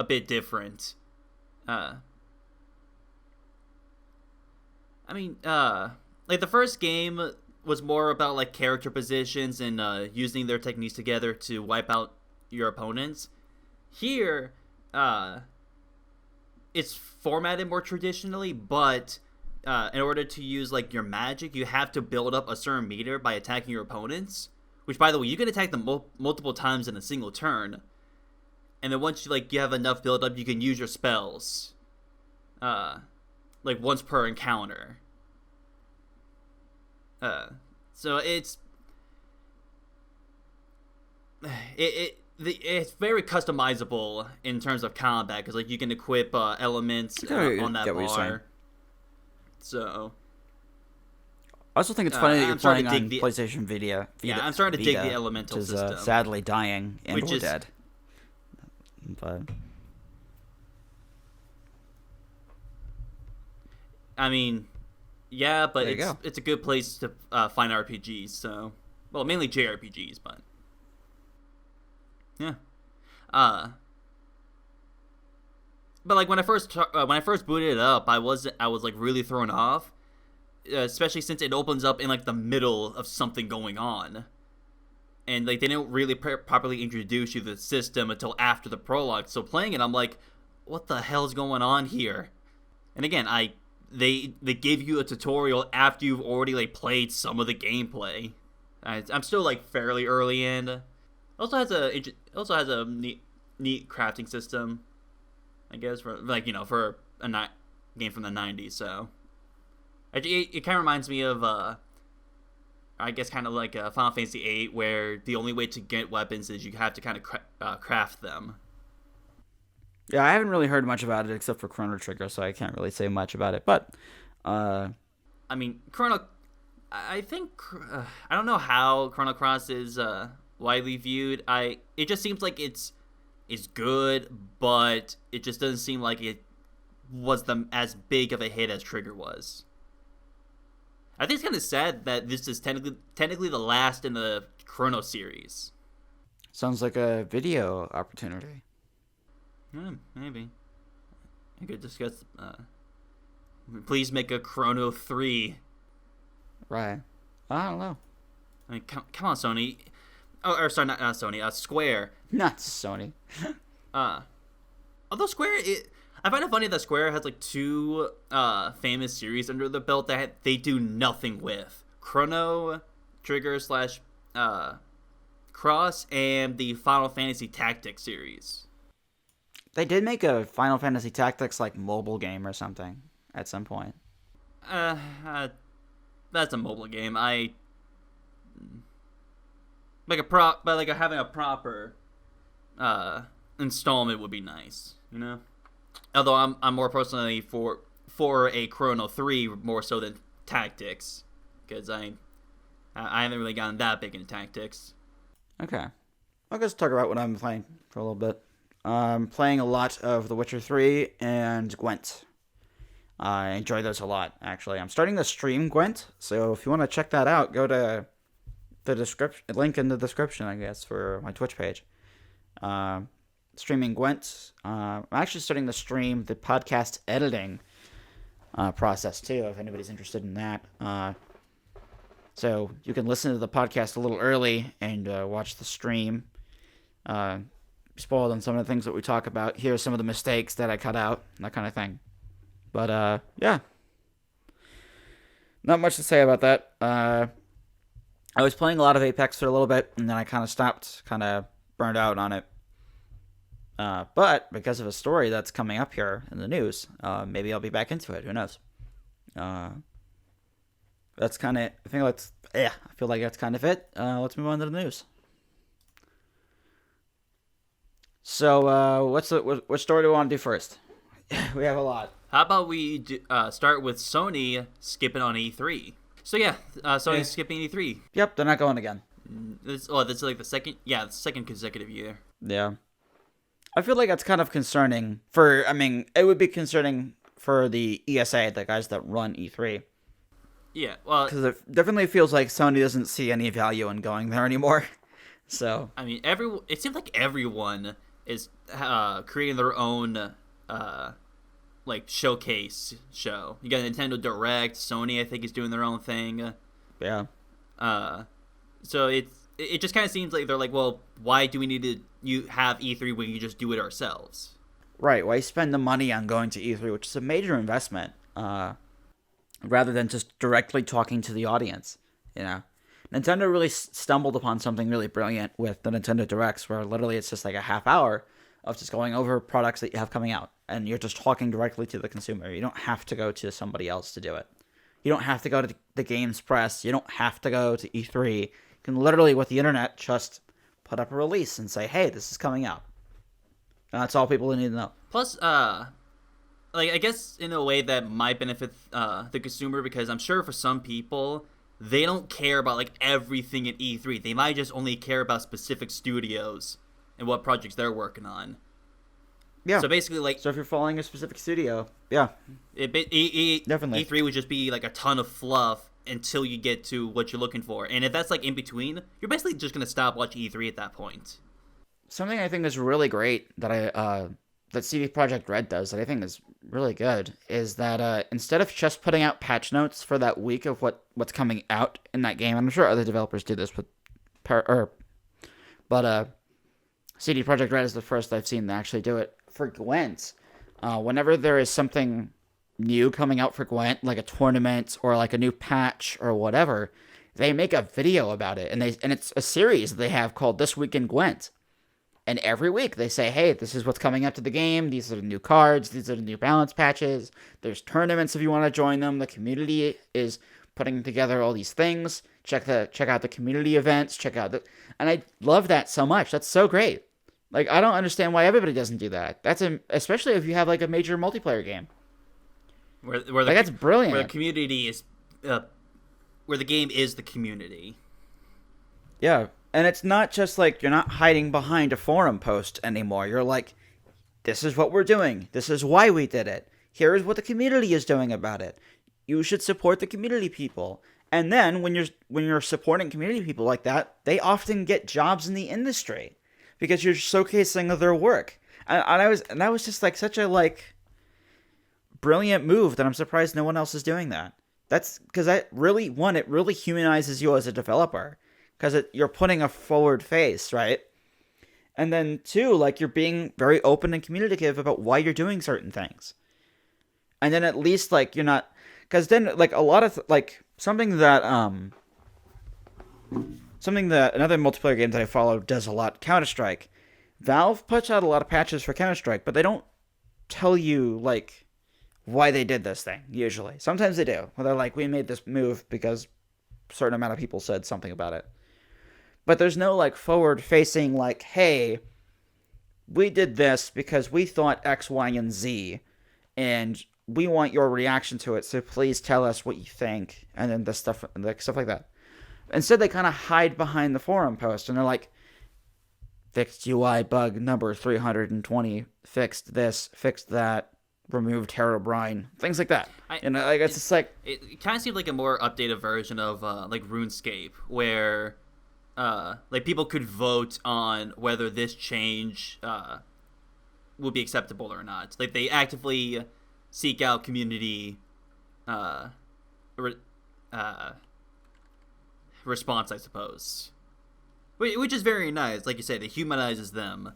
bit different. Like the first game was more about like character positions and using their techniques together to wipe out your opponents. Here, it's formatted more traditionally, but in order to use like your magic, you have to build up a certain meter by attacking your opponents. Which, by the way, you can attack them multiple times in a single turn, and then once you have enough build up, you can use your spells, like once per encounter. So it's very customizable in terms of combat, because like you can equip elements on that bar. So I also think it's funny that you're playing on the PlayStation Vita. Yeah, I'm starting to dig the elemental which is, system. Sadly dying and or dead. But I mean, yeah, but it's a good place to find RPGs. So, well, mainly JRPGs, but yeah. But like when I first booted it up, I was like really thrown off. especially since it opens up in like the middle of something going on, and like they don't really properly introduce you to the system until after the prologue. So playing it, I'm like, what the hell's going on here? And again, they give you a tutorial after you've already like played some of the gameplay. I'm still like fairly early in. It also has a neat crafting system, I guess, for like, you know, for a game from the 90s. So it kind of reminds me of I guess kind of like Final Fantasy VIII, where the only way to get weapons is you have to kind of craft them. Yeah, I haven't really heard much about it except for Chrono Trigger, so I can't really say much about it. But, I mean, I think I don't know how Chrono Cross is widely viewed. It just seems like it's good, but it just doesn't seem like it was as big of a hit as Trigger was. I think it's kind of sad that this is technically the last in the Chrono series. sounds like a video opportunity. Maybe I could discuss. Please make a Chrono 3. Right. I don't know. I mean, come on, Sony. Oh, or sorry, not Sony. Square. Not Sony. Although Square, I find it funny that Square has like two famous series under the belt that they do nothing with: Chrono Trigger / Cross and the Final Fantasy Tactics series. They did make a Final Fantasy Tactics like mobile game or something at some point. That's a mobile game. Having a proper installment would be nice, you know. Although I'm more personally for a Chrono 3 more so than Tactics, because I haven't really gotten that big into Tactics. Okay. I'll just talk about what I'm playing for a little bit. I'm playing a lot of The Witcher 3 and Gwent. I enjoy those a lot, actually. I'm starting to stream Gwent, so if you want to check that out, go to the description, link in the description, I guess, for my Twitch page. Streaming Gwent. I'm actually starting to stream the podcast editing process, too, if anybody's interested in that. So you can listen to the podcast a little early and watch the stream. Spoiled on some of the things that we talk about. Here's some of the mistakes that I cut out, that kind of thing. But, yeah. Not much to say about that. I was playing a lot of Apex for a little bit, and then I kind of stopped, kind of burned out on it. But because of a story that's coming up here in the news, maybe I'll be back into it. Who knows? That's kind of, I feel like that's kind of it. Let's move on to the news. So, what story do we want to do first? We have a lot. How about we start with Sony skipping on E3? So yeah, Sony's skipping E3. Yep, they're not going again. This is like the second consecutive year. Yeah. I feel like that's kind of concerning it would be concerning for the ESA, the guys that run E3. Yeah, well, because it definitely feels like Sony doesn't see any value in going there anymore. So I mean, it seems like everyone is creating their own like showcase show. You got Nintendo Direct, Sony I think is doing their own thing. Yeah. So it just kind of seems like they're like, well, why do we need to have E3 when you can just do it ourselves? Right. Why spend the money on going to E3, which is a major investment, rather than just directly talking to the audience, you know? Nintendo really stumbled upon something really brilliant with the Nintendo Directs, where literally it's just like a half hour of just going over products that you have coming out, and you're just talking directly to the consumer. You don't have to go to somebody else to do it. You don't have to go to the Games Press. You don't have to go to E3. You can literally, with the internet, just put up a release and say, hey, this is coming out. And that's all people need to know. Plus, like, I guess in a way that might benefit the consumer, because I'm sure for some people, they don't care about like everything at E3. They might just only care about specific studios and what projects they're working on. Yeah. So basically, like, so if you're following a specific studio, yeah, definitely E3 would just be like a ton of fluff until you get to what you're looking for. And if that's like in between, you're basically just gonna stop watching E3 at that point. Something I think is really great that that CD Projekt Red does that I think is really good is that instead of just putting out patch notes for that week of what's coming out in that game, and I'm sure other developers do this with, CD Projekt Red is the first I've seen to actually do it for Gwent. Whenever there is something new coming out for Gwent, like a tournament or like a new patch or whatever, they make a video about it, and it's a series they have called This Week in Gwent. And every week they say, hey, this is what's coming up to the game. These are the new cards. These are the new balance patches. There's tournaments if you want to join them. The community is putting together all these things. Check out the community events. And I love that so much. That's so great. Like, I don't understand why everybody doesn't do that. Especially if you have like a major multiplayer game. That's brilliant. Where the community is, where the game is the community. Yeah. And it's not just like you're not hiding behind a forum post anymore. You're like, this is what we're doing. This is why we did it. Here is what the community is doing about it. You should support the community people. And then when you're supporting community people like that, they often get jobs in the industry because you're showcasing their work. And that was just like such a like brilliant move that I'm surprised no one else is doing that. That's because it really humanizes you as a developer. Because you're putting a forward face, right? And then, two, like, you're being very open and communicative about why you're doing certain things. And then at least, like, you're not... Because then, like, a lot of... Like, something that another multiplayer game that I follow does a lot, Counter-Strike. Valve puts out a lot of patches for Counter-Strike, but they don't tell you, like, why they did this thing, usually. Sometimes they do. Where they're like, we made this move because a certain amount of people said something about it. But there's no, like, forward-facing, like, hey, we did this because we thought X, Y, and Z, and we want your reaction to it, so please tell us what you think, and then stuff like that. Instead, they kind of hide behind the forum post, and they're like, fixed UI bug number 320, fixed this, fixed that, removed Herobrine, things like that. It's just like... It kind of seemed like a more updated version of, like, RuneScape, where... like people could vote on whether this change would be acceptable or not. Like they actively seek out community response, I suppose, which is very nice. Like you said, it humanizes them.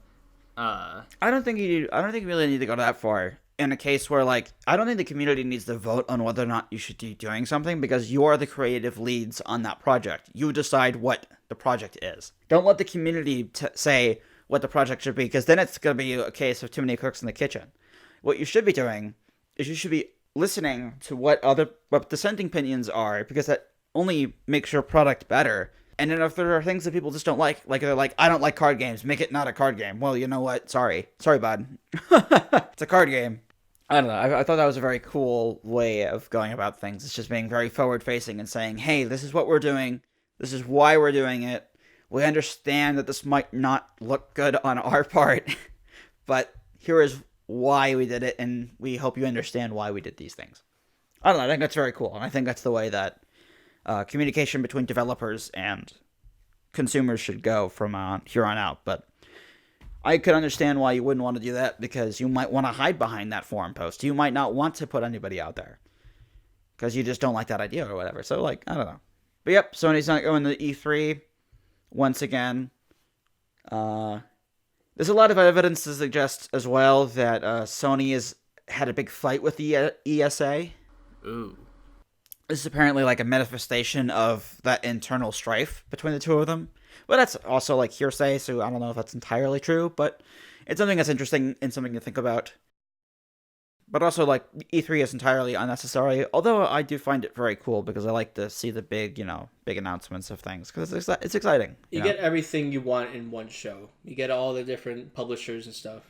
I don't think you really need to go that far. In a case where, like, I don't think the community needs to vote on whether or not you should be doing something because you are the creative leads on that project. You decide what the project is. Don't let the community say what the project should be because then it's going to be a case of too many cooks in the kitchen. What you should be doing is you should be listening to what dissenting opinions are because that only makes your product better. And then if there are things that people just don't like they're like, I don't like card games, make it not a card game. Well, you know what? Sorry, bud. It's a card game. I don't know. I thought that was a very cool way of going about things. It's just being very forward-facing and saying, hey, this is what we're doing. This is why we're doing it. We understand that this might not look good on our part, but here is why we did it, and we hope you understand why we did these things. I don't know. I think that's very cool, and I think that's the way that communication between developers and consumers should go from here on out, but I could understand why you wouldn't want to do that because you might want to hide behind that forum post. You might not want to put anybody out there because you just don't like that idea or whatever. So, like, I don't know. But yep, Sony's not going to E3 once again. There's a lot of evidence to suggest as well that Sony has had a big fight with the ESA. Ooh. This is apparently like a manifestation of that internal strife between the two of them. But that's also like hearsay, so I don't know if that's entirely true, but it's something that's interesting and something to think about. But also, like, E3 is entirely unnecessary, although I do find it very cool because I like to see the big announcements of things, because it's exciting. You get everything you want in one show. You get all the different publishers and stuff.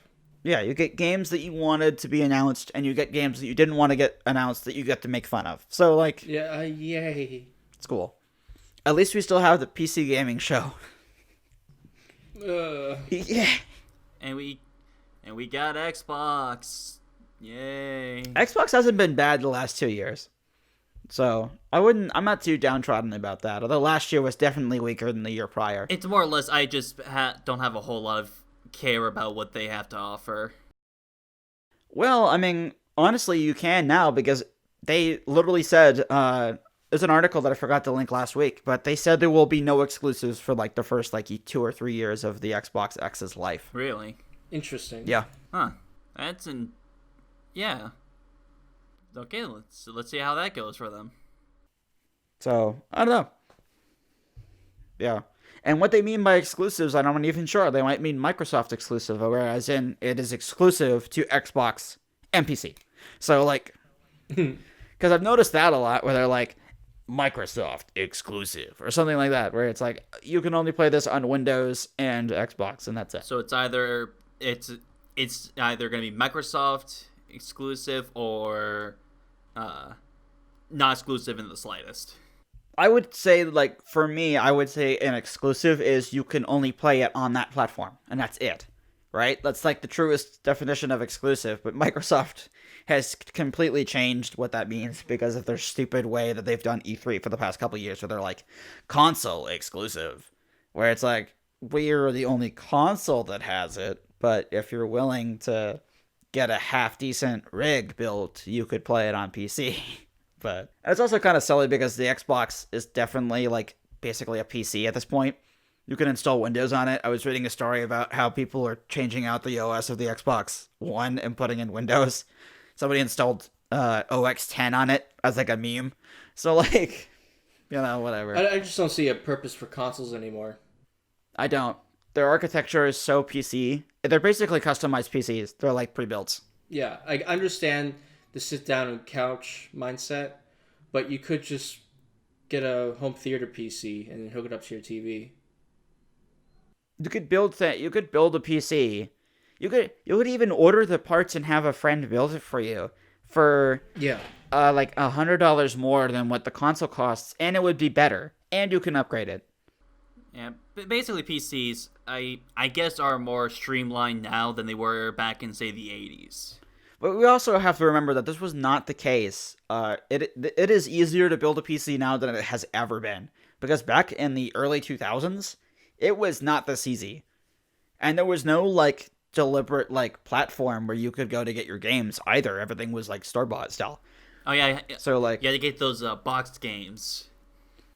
Yeah, you get games that you wanted to be announced, and you get games that you didn't want to get announced that you get to make fun of. So, like... Yeah, yay. It's cool. At least we still have the PC gaming show. Yeah. And we got Xbox. Yay. Xbox hasn't been bad the last 2 years. So, I'm not too downtrodden about that. Although last year was definitely weaker than the year prior. It's more or less, I just don't have a whole lot of care about what they have to offer. Well, I mean, honestly, you can now because they literally said, there's an article that I forgot to link last week, but they said there will be no exclusives for like the first like 2 or 3 years of the Xbox X's life. Really? Interesting. Yeah. Huh. Yeah. Okay, let's see how that goes for them. So, I don't know. Yeah. And what they mean by exclusives, I'm not even sure. They might mean Microsoft exclusive, whereas in it is exclusive to Xbox and PC. So, like, because I've noticed that a lot where they're like, Microsoft exclusive or something like that, where it's like, you can only play this on Windows and Xbox, and that's it. So it's either going to be Microsoft exclusive or not exclusive in the slightest. I would say, like, for me, I would say an exclusive is you can only play it on that platform, and that's it, right? That's, like, the truest definition of exclusive, but Microsoft has completely changed what that means because of their stupid way that they've done E3 for the past couple of years, where they're like, console exclusive, where it's like, we're the only console that has it, but if you're willing to get a half-decent rig built, you could play it on PC. But it's also kind of silly because the Xbox is definitely, like, basically a PC at this point. You can install Windows on it. I was reading a story about how people are changing out the OS of the Xbox One and putting in Windows. Somebody installed OX 10 on it as, like, a meme. So, like, whatever. I just don't see a purpose for consoles anymore. I don't. Their architecture is so PC. They're basically customized PCs. They're, like, pre-built. Yeah, I understand the sit down and couch mindset, but you could just get a home theater PC and hook it up to your TV. You could build that. You could build a PC. You could even order the parts and have a friend build it for you for like $100 more than what the console costs, and it would be better, and you can upgrade it. Yeah, but basically PCs, I guess, are more streamlined now than they were back in, say, the 80s. But we also have to remember that this was not the case. It is easier to build a PC now than it has ever been. Because back in the early 2000s, it was not this easy. And there was no, like, deliberate, like, platform where you could go to get your games either. Everything was, like, store-bought style. Oh, yeah. So, like, you had to get those boxed games.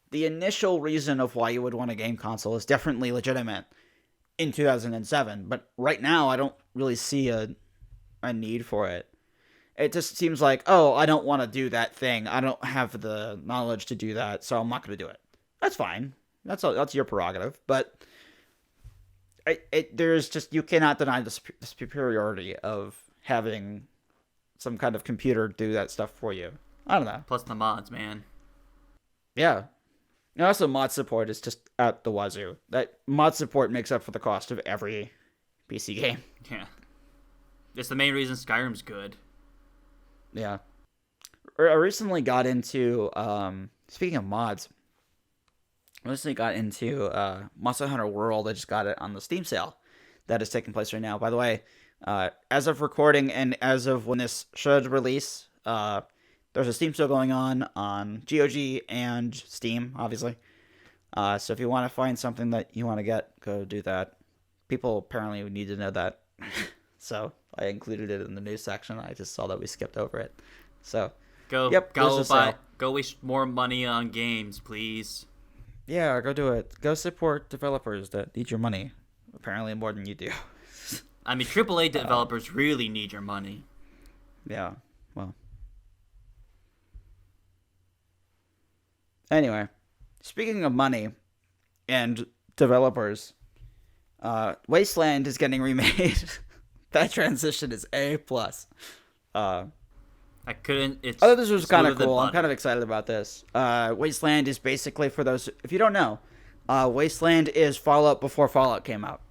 The initial reason of why you would want a game console is definitely legitimate in 2007. But right now, I don't really see a need for it. It just seems like, oh, I don't want to do that thing. I don't have the knowledge to do that, so I'm not going to do it. That's fine. That's your prerogative. But there's just, you cannot deny the superiority of having some kind of computer do that stuff for you. I don't know. Plus the mods, man. Yeah. And also mod support is just at the wazoo. That mod support makes up for the cost of every PC game. Yeah. It's the main reason Skyrim's good. Yeah. I recently got into, speaking of mods, I recently got into Monster Hunter World. I just got it on the Steam sale that is taking place right now. By the way, as of recording and as of when this should release, there's a Steam sale going on GOG and Steam, obviously. So if you want to find something that you want to get, go do that. People apparently need to know that. So I included it in the news section. I just saw that we skipped over it. So go waste more money on games, please. Yeah, go do it. Go support developers that need your money. Apparently more than you do. I mean, AAA developers really need your money. Yeah, well. Anyway, speaking of money and developers, Wasteland is getting remade. That transition is A+. I couldn't. It's. I thought this was kind of cool. I'm kind of excited about this. Wasteland is basically, for those if you don't know, Wasteland is Fallout before Fallout came out.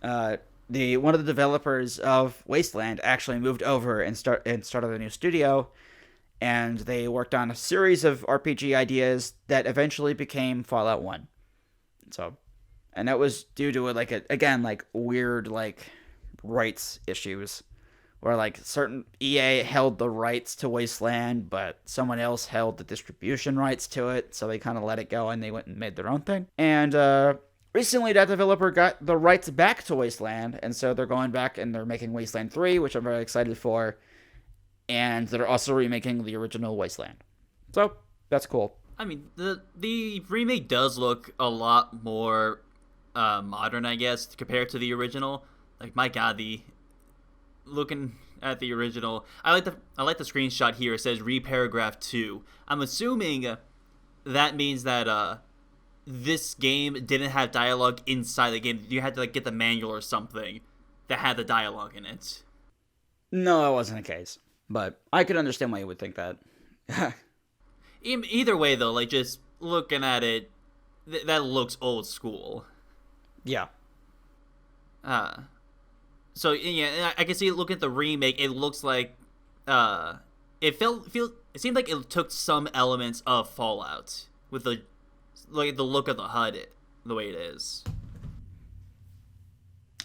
One of the developers of Wasteland actually moved over and started a new studio, and they worked on a series of RPG ideas that eventually became Fallout 1. So, and that was due to weird rights issues, where certain EA held the rights to Wasteland, but someone else held the distribution rights to it, so they kind of let it go and they went and made their own thing. And recently that developer got the rights back to Wasteland, and so they're going back and they're making Wasteland 3, which I'm very excited for. and they're also remaking the original Wasteland. So that's cool. I mean, the remake does look a lot more modern, I guess, compared to the original. Like, my God, looking at the original, I like the screenshot here. It says re-paragraph 2. I'm assuming that means that this game didn't have dialogue inside the game. You had to like get the manual or something that had the dialogue in it. No, that wasn't the case, but I could understand why you would think that. Either way, though, like just looking at it, that looks old school. Yeah. So yeah, I can see looking at the remake. It looks like it seemed like it took some elements of Fallout with the look of the HUD, the way it is.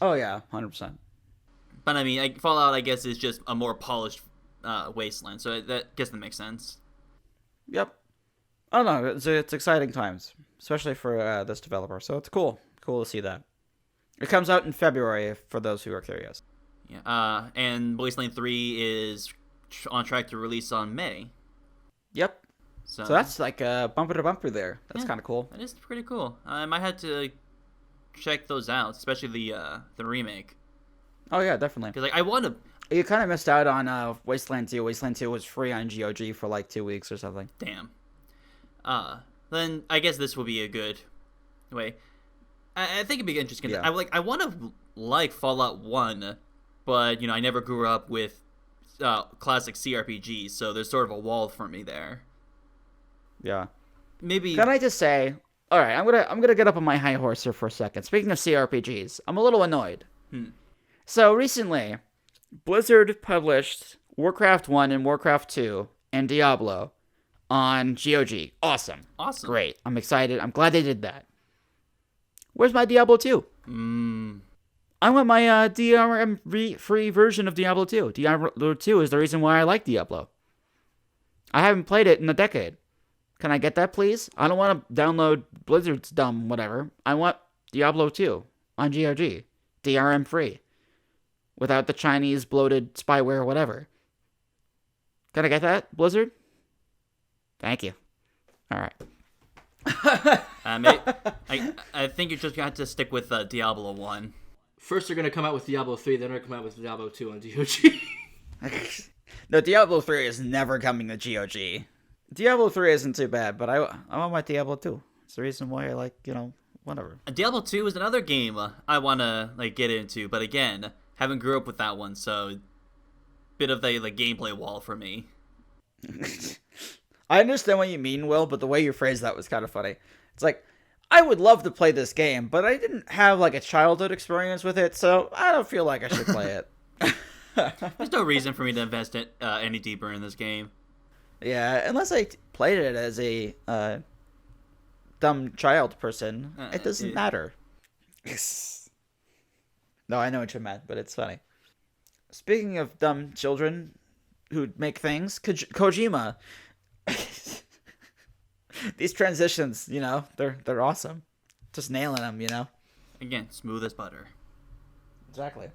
Oh yeah, 100%. But I mean, Fallout, I guess, is just a more polished wasteland. So that guess that makes sense. Yep. I don't know. It's exciting times, especially for this developer. So it's cool. Cool to see that. It comes out in February for those who are curious. Yeah. And Wasteland 3 is on track to release on May. Yep. So that's like a bumper to bumper there. That's kind of cool. That is pretty cool. I might have to check those out, especially the remake. Oh yeah, definitely. Because I want to. You kind of missed out on Wasteland 2. Wasteland 2 was free on GOG for like 2 weeks or something. Damn. Then I guess this will be a good way. I think it'd be interesting. Yeah. I want to like Fallout 1, but I never grew up with classic CRPGs, so there's sort of a wall for me there. Yeah. Maybe. Can I just say, all right, I'm gonna get up on my high horse here for a second. Speaking of CRPGs, I'm a little annoyed. So recently, Blizzard published Warcraft 1 and Warcraft 2 and Diablo on GOG. Awesome. Great. I'm excited. I'm glad they did that. Where's my Diablo 2? I want my DRM-free version of Diablo 2. Diablo 2 is the reason why I like Diablo. I haven't played it in a decade. Can I get that, please? I don't want to download Blizzard's dumb whatever. I want Diablo 2 on GOG. DRM-free. Without the Chinese bloated spyware or whatever. Can I get that, Blizzard? Thank you. All right. I think you're just going to have to stick with Diablo 1. First, they're going to come out with Diablo 3, then they're going to come out with Diablo 2 on GOG. No, Diablo 3 is never coming to GOG. Diablo 3 isn't too bad, but I want my Diablo 2. It's the reason why I like, whatever. Diablo 2 is another game I want to get into, but again, haven't grew up with that one, so bit of the gameplay wall for me. I understand what you mean, Will, but the way you phrased that was kind of funny. It's like, I would love to play this game, but I didn't have a childhood experience with it, so I don't feel like I should play it. There's no reason for me to invest any deeper in this game. Yeah, unless I played it as a dumb child person, it doesn't matter. No, I know what you meant, but it's funny. Speaking of dumb children who make things, Kojima. These transitions, they're awesome. Just nailing them, Again, smooth as butter. Exactly.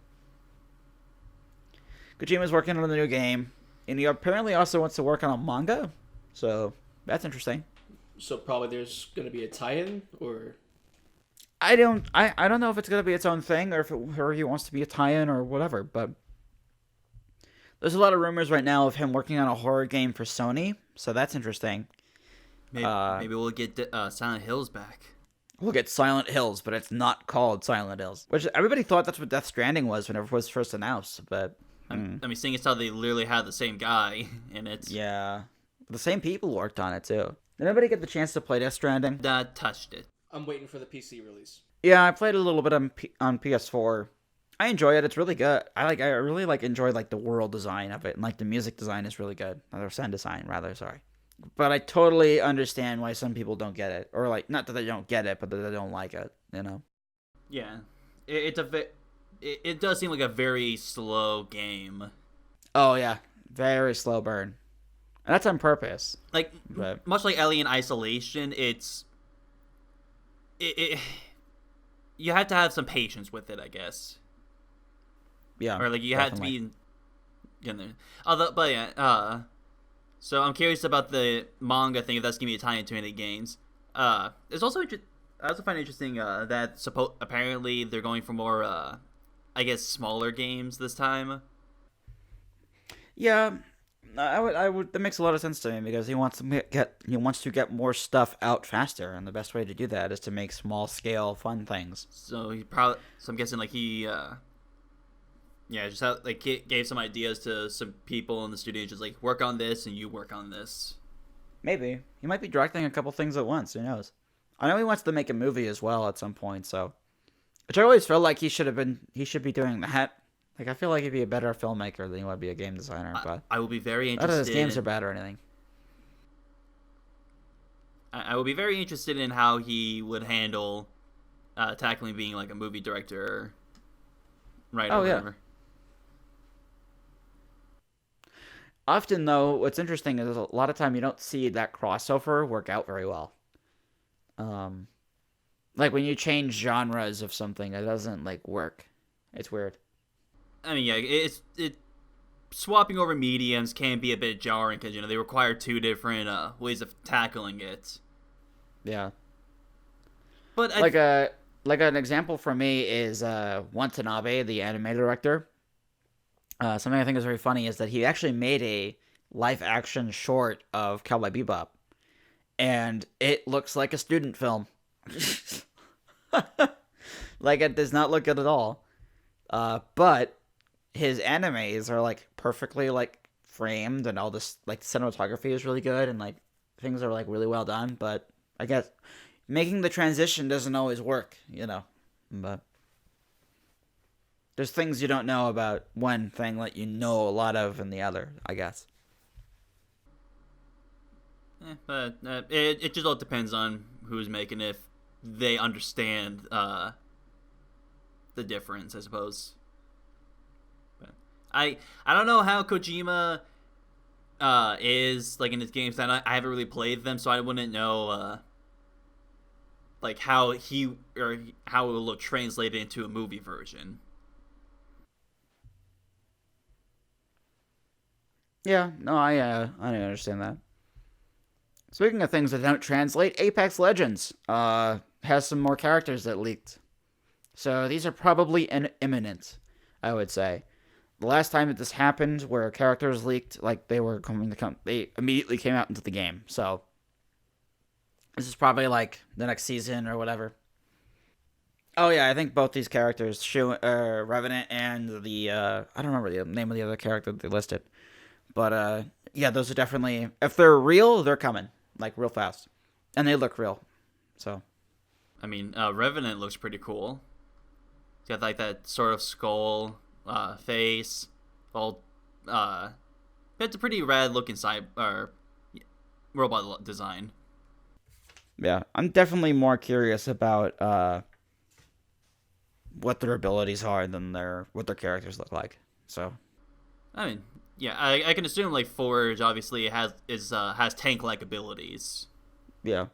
Kojima's working on a new game, and he apparently also wants to work on a manga, so that's interesting. So probably there's going to be a tie-in, or I don't know if it's going to be its own thing, or he wants to be a tie-in or whatever, but there's a lot of rumors right now of him working on a horror game for Sony, so that's interesting. Maybe we'll get Silent Hills back. We'll get Silent Hills, but it's not called Silent Hills. Which everybody thought that's what Death Stranding was whenever it was first announced, but I mean, seeing as how they literally have the same guy in it. Yeah. The same people worked on it, too. Did anybody get the chance to play Death Stranding? Touched it. I'm waiting for the PC release. Yeah, I played a little bit on PS4. I enjoy it. It's really good. I really enjoy the world design of it, and the music design is really good. Or sound design, rather. Sorry. But I totally understand why some people don't get it, or not that they don't get it, but that they don't like it. Yeah, it does seem like a very slow game. Oh yeah, very slow burn, and that's on purpose. Much like Alien Isolation, you have to have some patience with it, I guess. Yeah, or you have to be getting there. But yeah, so I'm curious about the manga thing, if that's gonna be tied into any games. There's also I also find it interesting that apparently they're going for more I guess smaller games this time. Yeah, I would. That makes a lot of sense to me because he wants to get more stuff out faster, and the best way to do that is to make small scale fun things. So I'm guessing like he yeah, just like gave some ideas to some people in the studio, just like work on this and you work on this. Maybe he might be directing a couple things at once. Who knows? I know he wants to make a movie as well at some point. So, which I always felt like he should be doing that. Like I feel like he'd be a better filmmaker than he would be a game designer. But I will be very none of interested. his games are bad or anything. I will be very interested in how he would handle tackling being like a movie director, right? Oh, or yeah. whatever. Often, though, what's interesting is a lot of time you don't see that crossover work out very well. Like when you change genres of something, it doesn't like work. It's weird. I mean, yeah, it swapping over mediums can be a bit jarring because they require two different ways of tackling it. Yeah. But like an example for me is Watanabe, the anime director. Something I think is very funny is that he actually made a live action short of Cowboy Bebop, and it looks like a student film. Like it does not look good at all. But his animes are like perfectly like framed, and all this like cinematography is really good, and like things are like really well done. But I guess making the transition doesn't always work, But there's things you don't know about one thing that you know a lot of in the other, I guess. But it just all depends on who's making it, if they understand the difference, I suppose. But I don't know how Kojima is like in his games, and I haven't really played them, so I wouldn't know like how it will look translated into a movie version. Yeah, no, I understand that. Speaking of things that don't translate, Apex Legends has some more characters that leaked. So these are probably imminent, I would say. The last time that this happened, where characters leaked, like they were they immediately came out into the game. So this is probably like the next season or whatever. Oh yeah, I think both these characters, Revenant and the I don't remember the name of the other character that they listed. But yeah, those are definitely, if they're real, they're coming like real fast, and they look real. So, I mean, Revenant looks pretty cool. It's got like that sort of skull face, all. It's a pretty rad looking robot design. yeah, I'm definitely more curious about what their abilities are than what their characters look like. So, I mean, yeah, I can assume like Forge obviously has tank-like abilities. yeah.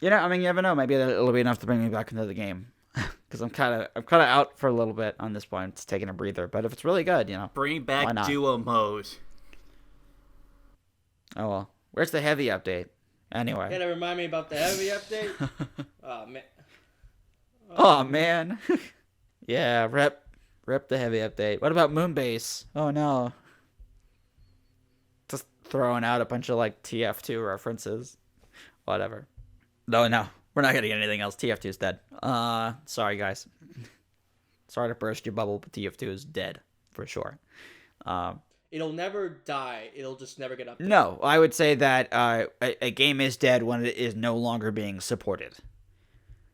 I mean, you never know. Maybe it'll be enough to bring me back into the game. Because I'm kind of out for a little bit on this point. It's taking a breather. But if it's really good, Bring why back not? duo mode. Oh well. Where's the heavy update? Anyway. Gotta remind me about the heavy update. Oh man. Oh man. Yeah, rep the heavy update. What about Moonbase? Oh no. Just throwing out a bunch of like TF2 references. Whatever. No, we're not gonna get anything else. TF2 is dead. Sorry guys. Sorry to burst your bubble, but TF2 is dead for sure. It'll never die. It'll just never get updated. No, I would say that a game is dead when it is no longer being supported.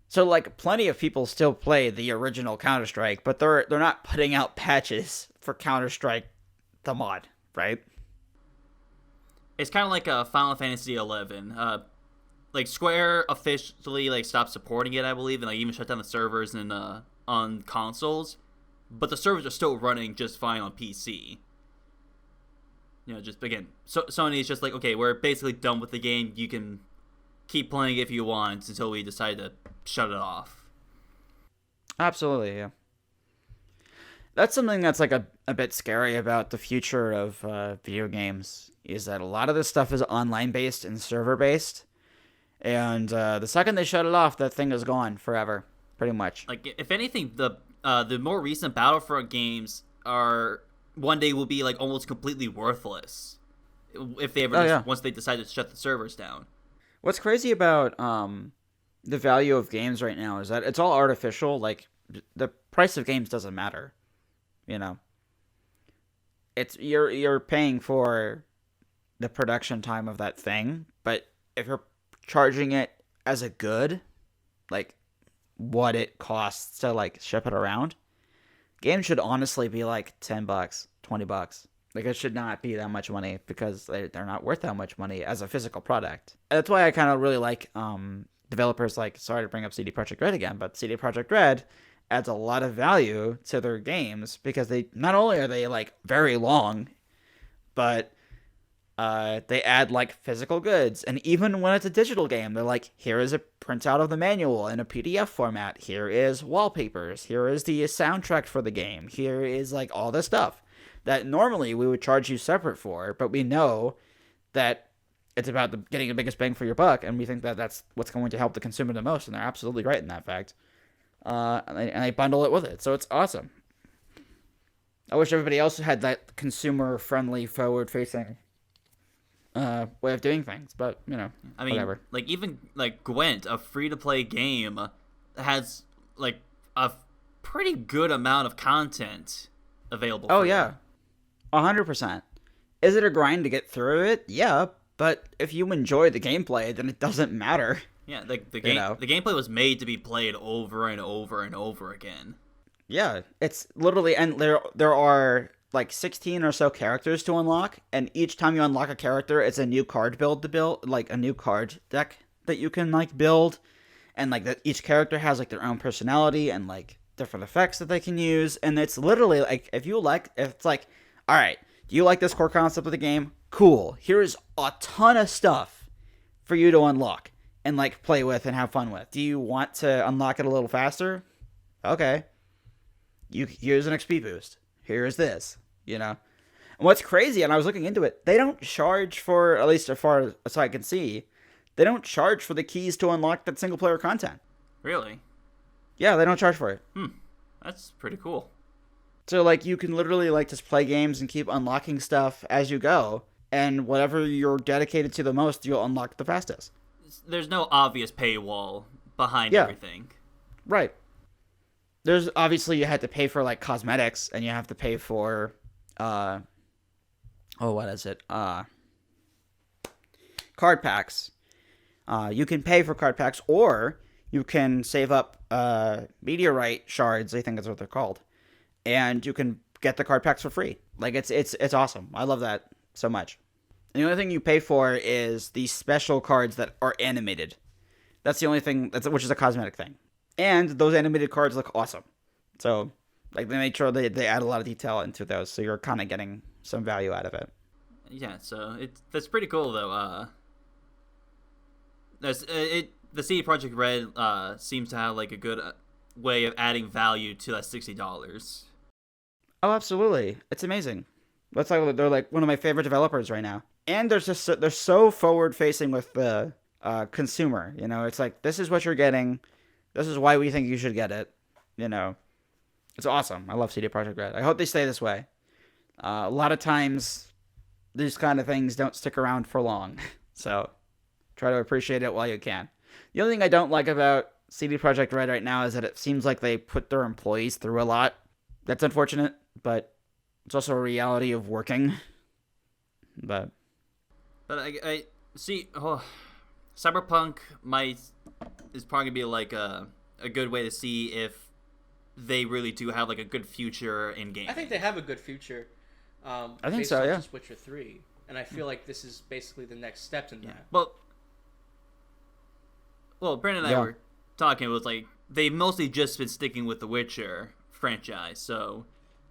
So, like, plenty of people still play the original Counter-Strike, but they're not putting out patches for Counter-Strike, the mod, right? It's kind of like a Final Fantasy 11. Like Square officially like stopped supporting it, I believe, and like even shut down the servers and on consoles, but the servers are still running just fine on PC. Just again, so Sony's just like, okay, we're basically done with the game. You can keep playing if you want until we decide to shut it off. Absolutely, yeah. That's something that's like a bit scary about the future of video games, is that a lot of this stuff is online based and server based, and the second they shut it off, that thing is gone forever, pretty much. Like, if anything, the more recent Battlefront games are one day will be like almost completely worthless if they ever once they decide to shut the servers down. What's crazy about the value of games right now is that it's all artificial. Like, the price of games doesn't matter. You know, it's you're paying for the production time of that thing, but if you're charging it as a good, like what it costs to like ship it around, games should honestly be like $10, $20. Like, it should not be that much money because they're not worth that much money as a physical product. That's why I kind of really like developers like, sorry to bring up CD Projekt Red again, but CD Projekt Red adds a lot of value to their games because they not only are they like very long, but they add like physical goods. And even when it's a digital game, they're like, here is a printout of the manual in a PDF format. Here is wallpapers. Here is the soundtrack for the game. Here is like all this stuff that normally we would charge you separate for, but we know that it's about getting the biggest bang for your buck, and we think that that's what's going to help the consumer the most, and they're absolutely right in that fact. And they bundle it with it, so it's awesome. I wish everybody else had that consumer-friendly, forward-facing way of doing things, but, you know, I mean, whatever. Like, even like Gwent, a free-to-play game, has like a pretty good amount of content available. Oh yeah, 100%. Is it a grind to get through it? Yeah, but if you enjoy the gameplay, then it doesn't matter. Yeah, the game, the gameplay was made to be played over and over and over again. Yeah, it's literally, and there are like 16 or so characters to unlock, and each time you unlock a character, it's a new card to build, like a new card deck that you can like build, and like that each character has like their own personality and like different effects that they can use, and it's literally like, if it's like, all right, do you like this core concept of the game? Cool. Here's a ton of stuff for you to unlock and like play with and have fun with. Do you want to unlock it a little faster? Okay. Here's an XP boost. Here's this, you know. And what's crazy, and I was looking into it, they don't charge for, at least as far as I can see, they don't charge for the keys to unlock that single player content. Really? Yeah, they don't charge for it. That's pretty cool. So, like, you can literally, like, just play games and keep unlocking stuff as you go, and whatever you're dedicated to the most, you'll unlock the fastest. There's no obvious paywall behind everything. Right. There's, obviously, you had to pay for, like, cosmetics, and you have to pay for, what is it? Card packs. You can pay for card packs, or you can save up meteorite shards, I think that's what they're called, and you can get the card packs for free. Like, it's awesome. I love that so much. And the only thing you pay for is the special cards that are animated. That's the only thing, which is a cosmetic thing. And those animated cards look awesome. So, like, they made sure they add a lot of detail into those, so you're kind of getting some value out of it. Yeah, so that's pretty cool though. The CD Projekt Red seems to have like a good way of adding value to that $60. Oh, absolutely! It's amazing. That's like they're like one of my favorite developers right now, and they're so forward facing with the consumer. You know, it's like, this is what you're getting. This is why we think you should get it. You know, it's awesome. I love CD Projekt Red. I hope they stay this way. A lot of times, these kind of things don't stick around for long, so try to appreciate it while you can. The only thing I don't like about CD Projekt Red right now is that it seems like they put their employees through a lot. That's unfortunate, but it's also a reality of working. But I see. Cyberpunk is probably gonna be like a good way to see if they really do have like a good future in gaming. I think they have a good future. I think so, yeah. Witcher 3, and I feel like this is basically the next step in that. Well, Brandon and I were talking. It was like they've mostly just been sticking with the Witcher franchise, so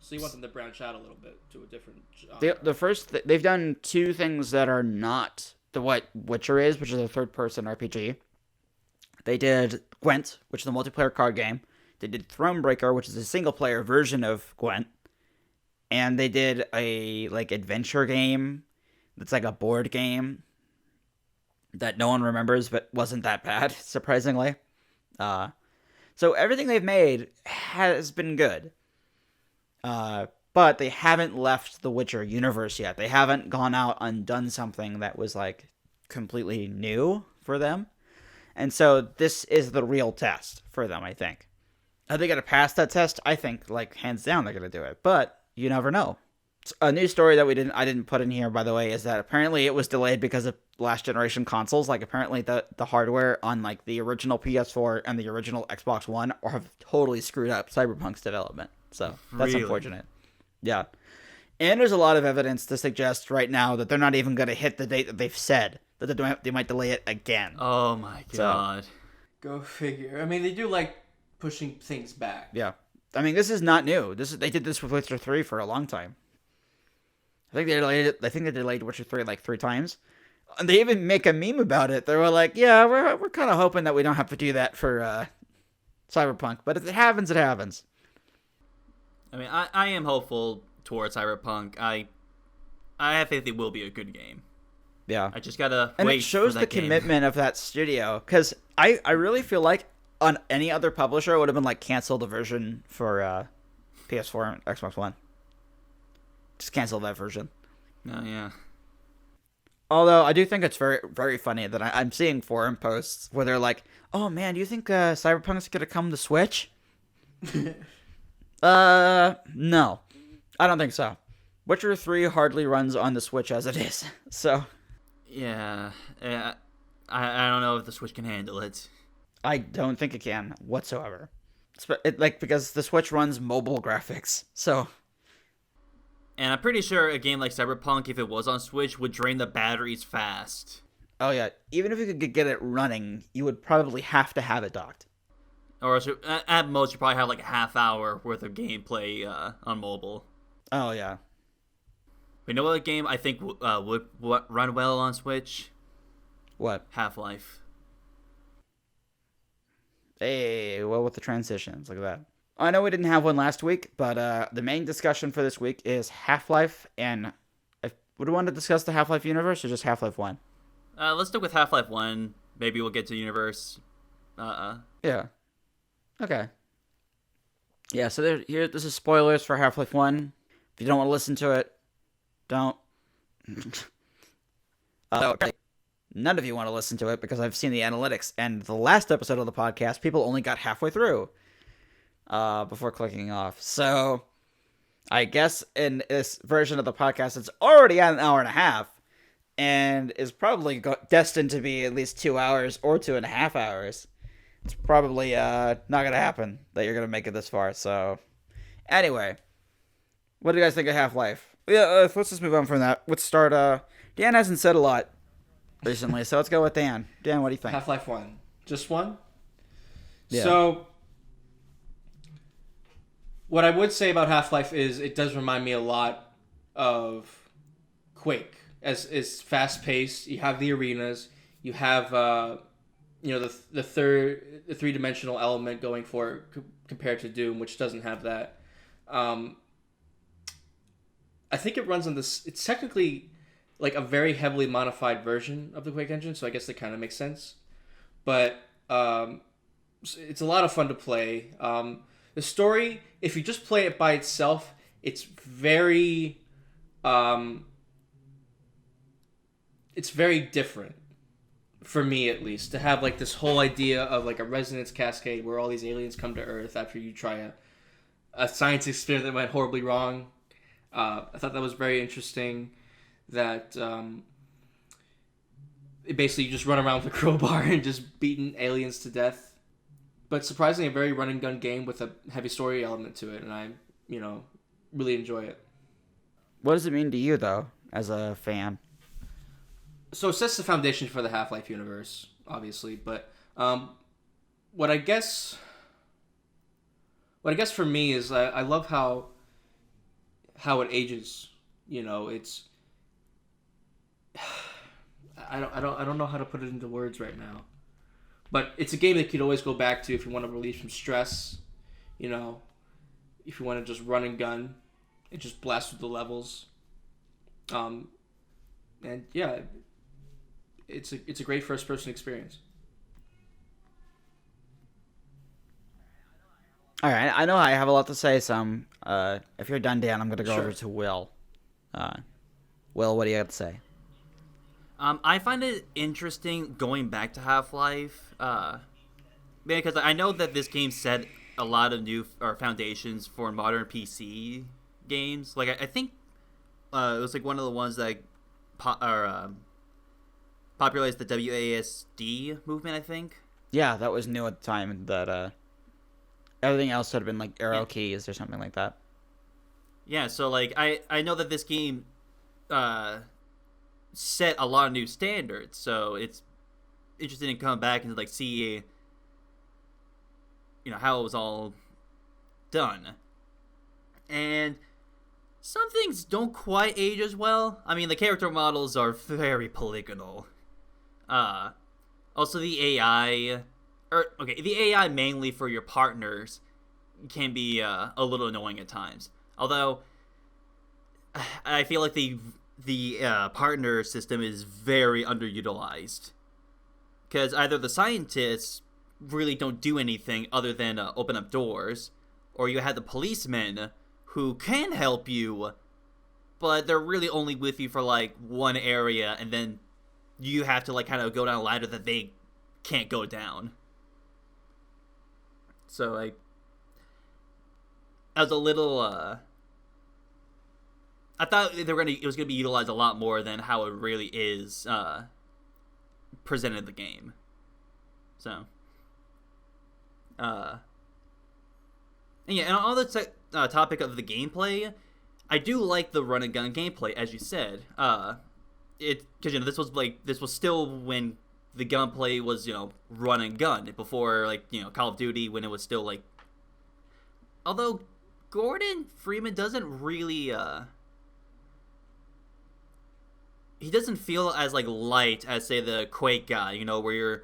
you want them to branch out a little bit to a different genre. They've done two things that are not what Witcher is, which is a third-person RPG. They did Gwent, which is a multiplayer card game. They did Thronebreaker, which is a single-player version of Gwent. and they did a like adventure game that's like a board game that no one remembers, but wasn't that bad, surprisingly. So everything they've made has been good. But they haven't left the Witcher universe yet. They haven't gone out and done something that was like completely new for them. And so this is the real test for them, I think. Are they going to pass that test? I think, like, hands down, they're going to do it. But you never know. A new story that I didn't put in here, by the way, is that apparently it was delayed because of last generation consoles. Like, apparently the hardware on, like, the original PS4 and the original Xbox One have totally screwed up Cyberpunk's development. So that's Really? unfortunate. Yeah. And there's a lot of evidence to suggest right now that they're not even going to hit the date that they've said. That they might delay it again. Oh my god. Go figure. I mean, they do like pushing things back. Yeah. I mean, this is not new. They did this with Witcher 3 for a long time. I think they delayed Witcher 3 like 3 times. And they even make a meme about it. They were like, yeah, we're kind of hoping that we don't have to do that for Cyberpunk. But if it happens, it happens. I mean, I am hopeful towards Cyberpunk. I have faith it will be a good game. Yeah. I just gotta And wait it shows for the that game. commitment of that studio. Because I really feel like on any other publisher, it would have been like cancel the version for PS4 and Xbox One. Just cancel that version. Oh, yeah. Although I do think it's very, very funny that I'm seeing forum posts where they're like, "Oh man, do you think Cyberpunk's gonna come to Switch?" No, I don't think so. Witcher 3 hardly runs on the Switch as it is, so Yeah. I don't know if the Switch can handle it. I don't think it can whatsoever. Because the Switch runs mobile graphics, so And I'm pretty sure a game like Cyberpunk, if it was on Switch, would drain the batteries fast. oh yeah, even if you could get it running, you would probably have to have it docked. Or else at most, you probably have like a half hour worth of gameplay on mobile. Oh yeah, But you know what game I think would run well on Switch? what? Half-Life. Hey, well, with the transitions, look at that. I know we didn't have one last week, but the main discussion for this week is Half-Life, and would we want to discuss the Half-Life universe or just Half-Life 1? Let's stick with Half-Life 1. Maybe we'll get to Universe. Yeah. Okay. Yeah, so this is spoilers for Half-Life 1. If you don't want to listen to it, don't. None of you want to listen to it because I've seen the analytics, and the last episode of the podcast, people only got halfway through before clicking off. So I guess in this version of the podcast, it's already at an hour and a half, and is probably destined to be at least 2 hours or 2.5 hours. It's probably not going to happen that you're going to make it this far. So anyway, what do you guys think of Half-Life? Yeah, let's just move on from that. Let's start. Dan hasn't said a lot recently, so let's go with Dan. Dan, what do you think? Half-Life 1. Just one? Yeah. So, what I would say about Half-Life is it does remind me a lot of Quake. As is fast-paced, you have the arenas, you have the three-dimensional element going for it compared to Doom, which doesn't have that. I think it runs on this. It's technically like a very heavily modified version of the Quake engine, so I guess that kind of makes sense. But it's a lot of fun to play. The story, if you just play it by itself, it's very different, for me at least, to have like this whole idea of like a resonance cascade where all these aliens come to Earth after you try a science experiment that went horribly wrong. I thought that was very interesting. That basically you just run around with a crowbar and just beating aliens to death. But surprisingly, a very run and gun game with a heavy story element to it, and I, really enjoy it. What does it mean to you, though, as a fan? So it sets the foundation for the Half-Life universe, obviously. But what I guess for me is I love how it ages. It's I don't know how to put it into words right now, but it's a game that you could always go back to if you want to relieve some stress. If you want to just run and gun, and just blast through the levels. And yeah, it's a great first person experience. All right, I know I have a lot to say. Some, if you're done, Dan, I'm gonna go Sure. over to Will. Will, what do you got to say? I find it interesting going back to Half-Life, because I know that this game set a lot of new foundations for modern PC games. Like I think it was like one of the ones that popularized the WASD movement. I think. Yeah, that was new at the time. That everything else had been like arrow Yeah. keys or something like that. Yeah, so like I know that this game set a lot of new standards, so it's interesting to come back and like see how it was all done. And some things don't quite age as well. I mean, the character models are very polygonal. Also the AI the AI mainly for your partners can be a little annoying at times. Although I feel like the partner system is very underutilized, because either the scientists really don't do anything other than open up doors, or you have the policemen who can help you, but they're really only with you for like one area, and then you have to like kind of go down a ladder that they can't go down. So like, I was a little I thought it was gonna be utilized a lot more than how it really is presented in the game. So, and yeah, and on the topic of the gameplay, I do like the run and gun gameplay, as you said. Because this was still when the gunplay was run and gun before Call of Duty, when it was still like. Although Gordon Freeman doesn't really he doesn't feel as like light as say the Quake guy, where you're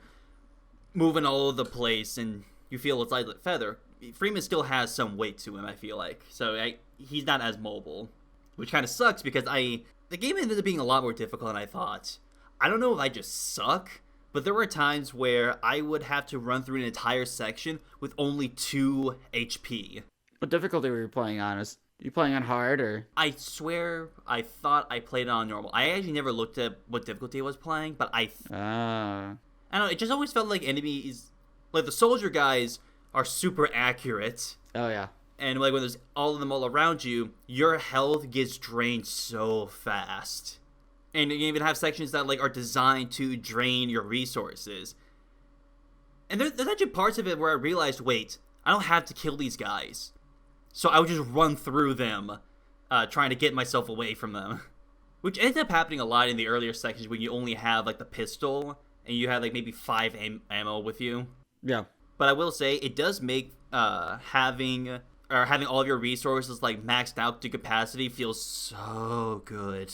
moving all over the place and you feel it's light like feather. Freeman still has some weight to him, I feel like. So he's not as mobile, which kind of sucks because the game ended up being a lot more difficult than I thought. I don't know if I just suck, but there were times where I would have to run through an entire section with only 2 HP. What difficulty were you playing on? Are you playing on hard or? I swear I thought I played it on normal. I actually never looked at what difficulty I was playing, but I don't know, it just always felt like enemies, like the soldier guys are super accurate. Oh yeah. And like when there's all of them all around you, your health gets drained so fast. And you even have sections that like are designed to drain your resources. And there's actually parts of it where I realized, wait, I don't have to kill these guys. So I would just run through them, trying to get myself away from them. Which ends up happening a lot in the earlier sections when you only have like the pistol and you have like maybe 5 ammo with you. Yeah. But I will say it does make having all of your resources like maxed out to capacity feel so good.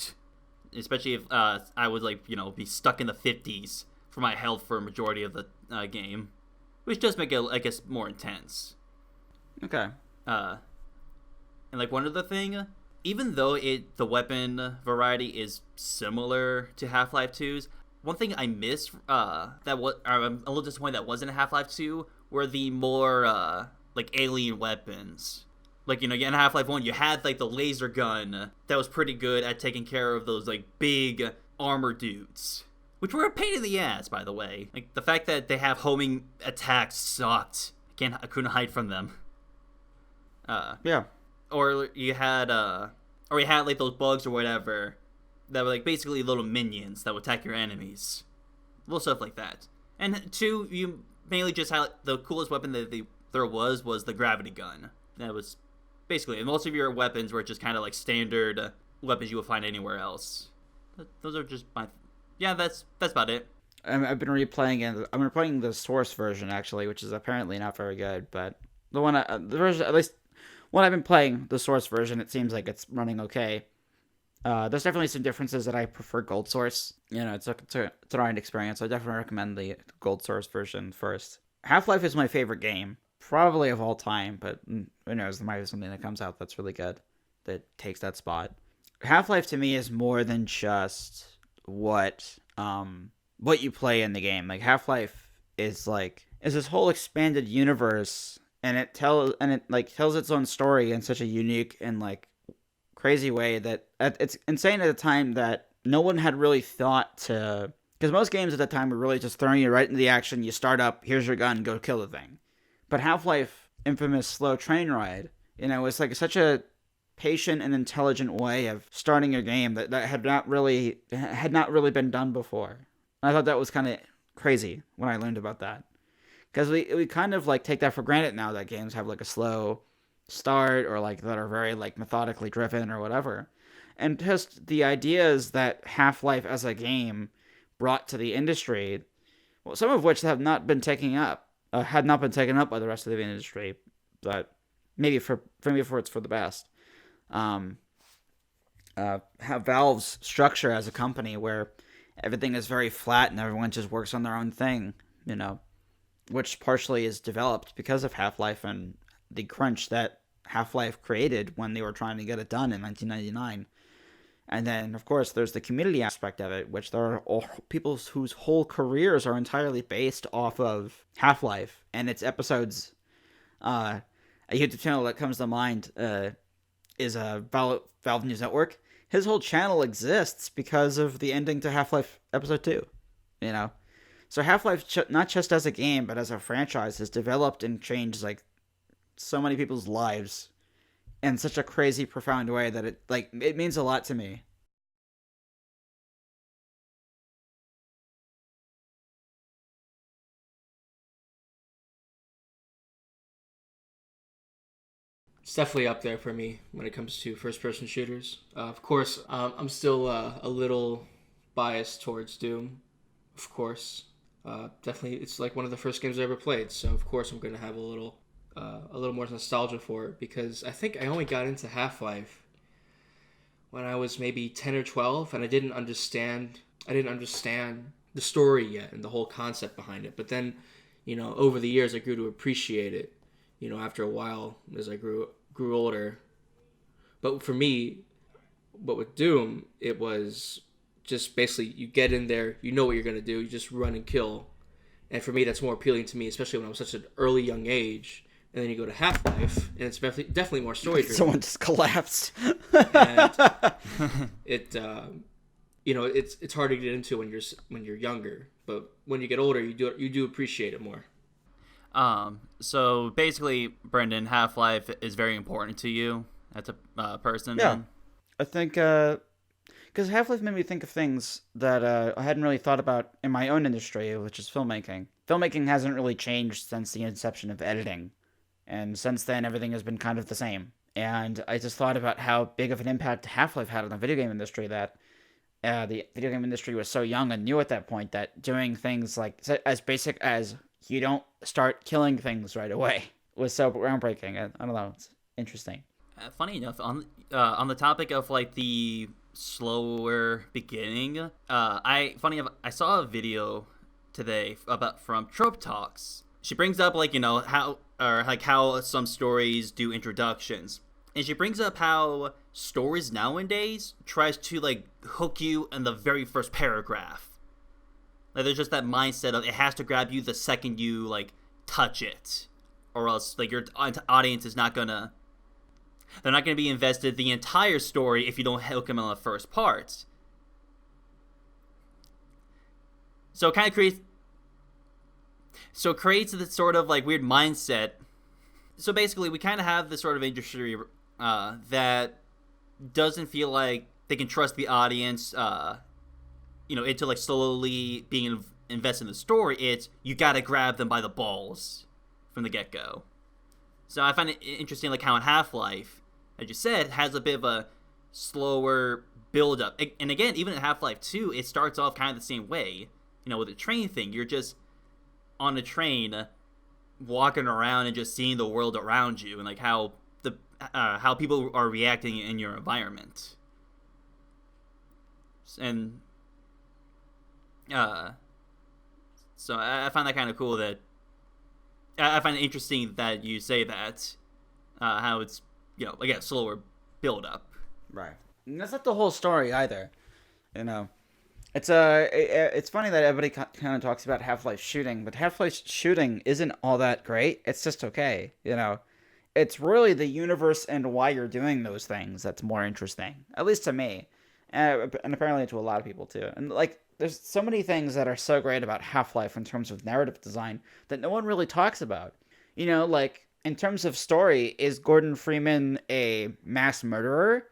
Especially if I would like be stuck in the 50s for my health for a majority of the game, which does make it, I guess, more intense. Okay. And like one other thing, even though the weapon variety is similar to Half-Life 2's, one thing I missed I'm a little disappointed that wasn't in Half-Life 2 were the more like alien weapons. Like in Half-Life 1 you had like the laser gun that was pretty good at taking care of those like big armor dudes, which were a pain in the ass, by the way. Like the fact that they have homing attacks sucked. I couldn't hide from them. Yeah. Or you had like those bugs or whatever that were like basically little minions that would attack your enemies. Little stuff like that. And 2, you mainly just had the coolest weapon that there was the gravity gun. That was basically, and most of your weapons were just kind of like standard weapons you would find anywhere else. Those are just that's about it. I've been replaying it. I'm replaying the source version actually, which is apparently not very good. But the version, at least when I've been playing the source version, it seems like it's running okay. There's definitely some differences that I prefer Gold Source. It's an alright experience. I definitely recommend the Gold Source version first. Half-Life is my favorite game, probably of all time. But who knows? There might be something that comes out that's really good. that takes that spot. Half-Life to me is more than just what you play in the game. Like Half-Life is this whole expanded universe, and it tells its own story in such a unique and like crazy way that it's insane at the time that no one had really thought to, because most games at the time were really just throwing you right into the action. You start up, here's your gun, go kill the thing. But Half-Life, infamous slow train ride, was like such a patient and intelligent way of starting your game that had not really been done before. And I thought that was kind of crazy when I learned about that, because we kind of like take that for granted now that games have like a slow start, or like that are very like methodically driven or whatever. And just the ideas that Half-Life as a game brought to the industry, well, some of which had not been taken up by the rest of the industry, but maybe it's for the best. Have Valve's structure as a company where everything is very flat and everyone just works on their own thing, which partially is developed because of Half-Life and the crunch that Half-Life created when they were trying to get it done in 1999. And then, of course, there's the community aspect of it, which there are people whose whole careers are entirely based off of Half-Life and its episodes. A YouTube channel that comes to mind is Valve News Network. His whole channel exists because of the ending to Half-Life Episode 2, So Half-Life, not just as a game, but as a franchise, has developed and changed, like, so many people's lives in such a crazy, profound way that it means a lot to me. It's definitely up there for me when it comes to first-person shooters. Of course, I'm still a little biased towards Doom. Of course, definitely, it's like one of the first games I ever played. So of course, I'm going to have a little more nostalgia for it, because I think I only got into Half-Life when I was maybe 10 or 12, and I didn't understand the story yet and the whole concept behind it. But then, over the years, I grew to appreciate it. After a while, as I grew older. But for me, with Doom, it was just basically you get in there, you know what you're gonna do, you just run and kill. And for me, that's more appealing to me, especially when I was such an early young age. And then you go to Half-Life, and it's definitely more story driven. Someone just collapsed. And it, it's hard to get into when you're younger, but when you get older, you do appreciate it more. So basically, Brendan, Half-Life is very important to you as a person. Yeah, then? I think because Half-Life made me think of things that I hadn't really thought about in my own industry, which is filmmaking. Filmmaking hasn't really changed since the inception of editing, and since then everything has been kind of the same. And I just thought about how big of an impact Half-Life had on the video game industry, that the video game industry was so young and new at that point that doing things like as basic as you don't start killing things right away was so groundbreaking. I don't know, it's interesting. Funny enough, on the topic of like the slower beginning, I saw a video today from Trope Talks. She brings up how some stories do introductions, and she brings up how stories nowadays tries to like hook you in the very first paragraph. Like there's just that mindset of it has to grab you the second you like touch it, or else like your audience is not gonna. They're not gonna be invested the entire story if you don't hook them on the first part. So it kind of creates this sort of like weird mindset. So basically, we kind of have this sort of industry that doesn't feel like they can trust the audience. Into like slowly being invested in the story. It's you gotta grab them by the balls from the get-go. So I find it interesting, like how in Half-Life, as you said, has a bit of a slower build-up. And again, even in Half-Life 2, it starts off kind of the same way. With the train thing, you're just on a train, walking around and just seeing the world around you, and like how people are reacting in your environment. And so I find that kind of cool. That I find it interesting that you say that how it's again slower build up. Right. And that's not the whole story either. You know, it's funny that everybody kind of talks about Half-Life shooting, but Half-Life shooting isn't all that great. It's just okay. You know, it's really the universe and why you're doing those things that's more interesting, at least to me, and apparently to a lot of people too. And like, there's so many things that are so great about Half-Life in terms of narrative design that no one really talks about. You know, like in terms of story, is Gordon Freeman a mass murderer?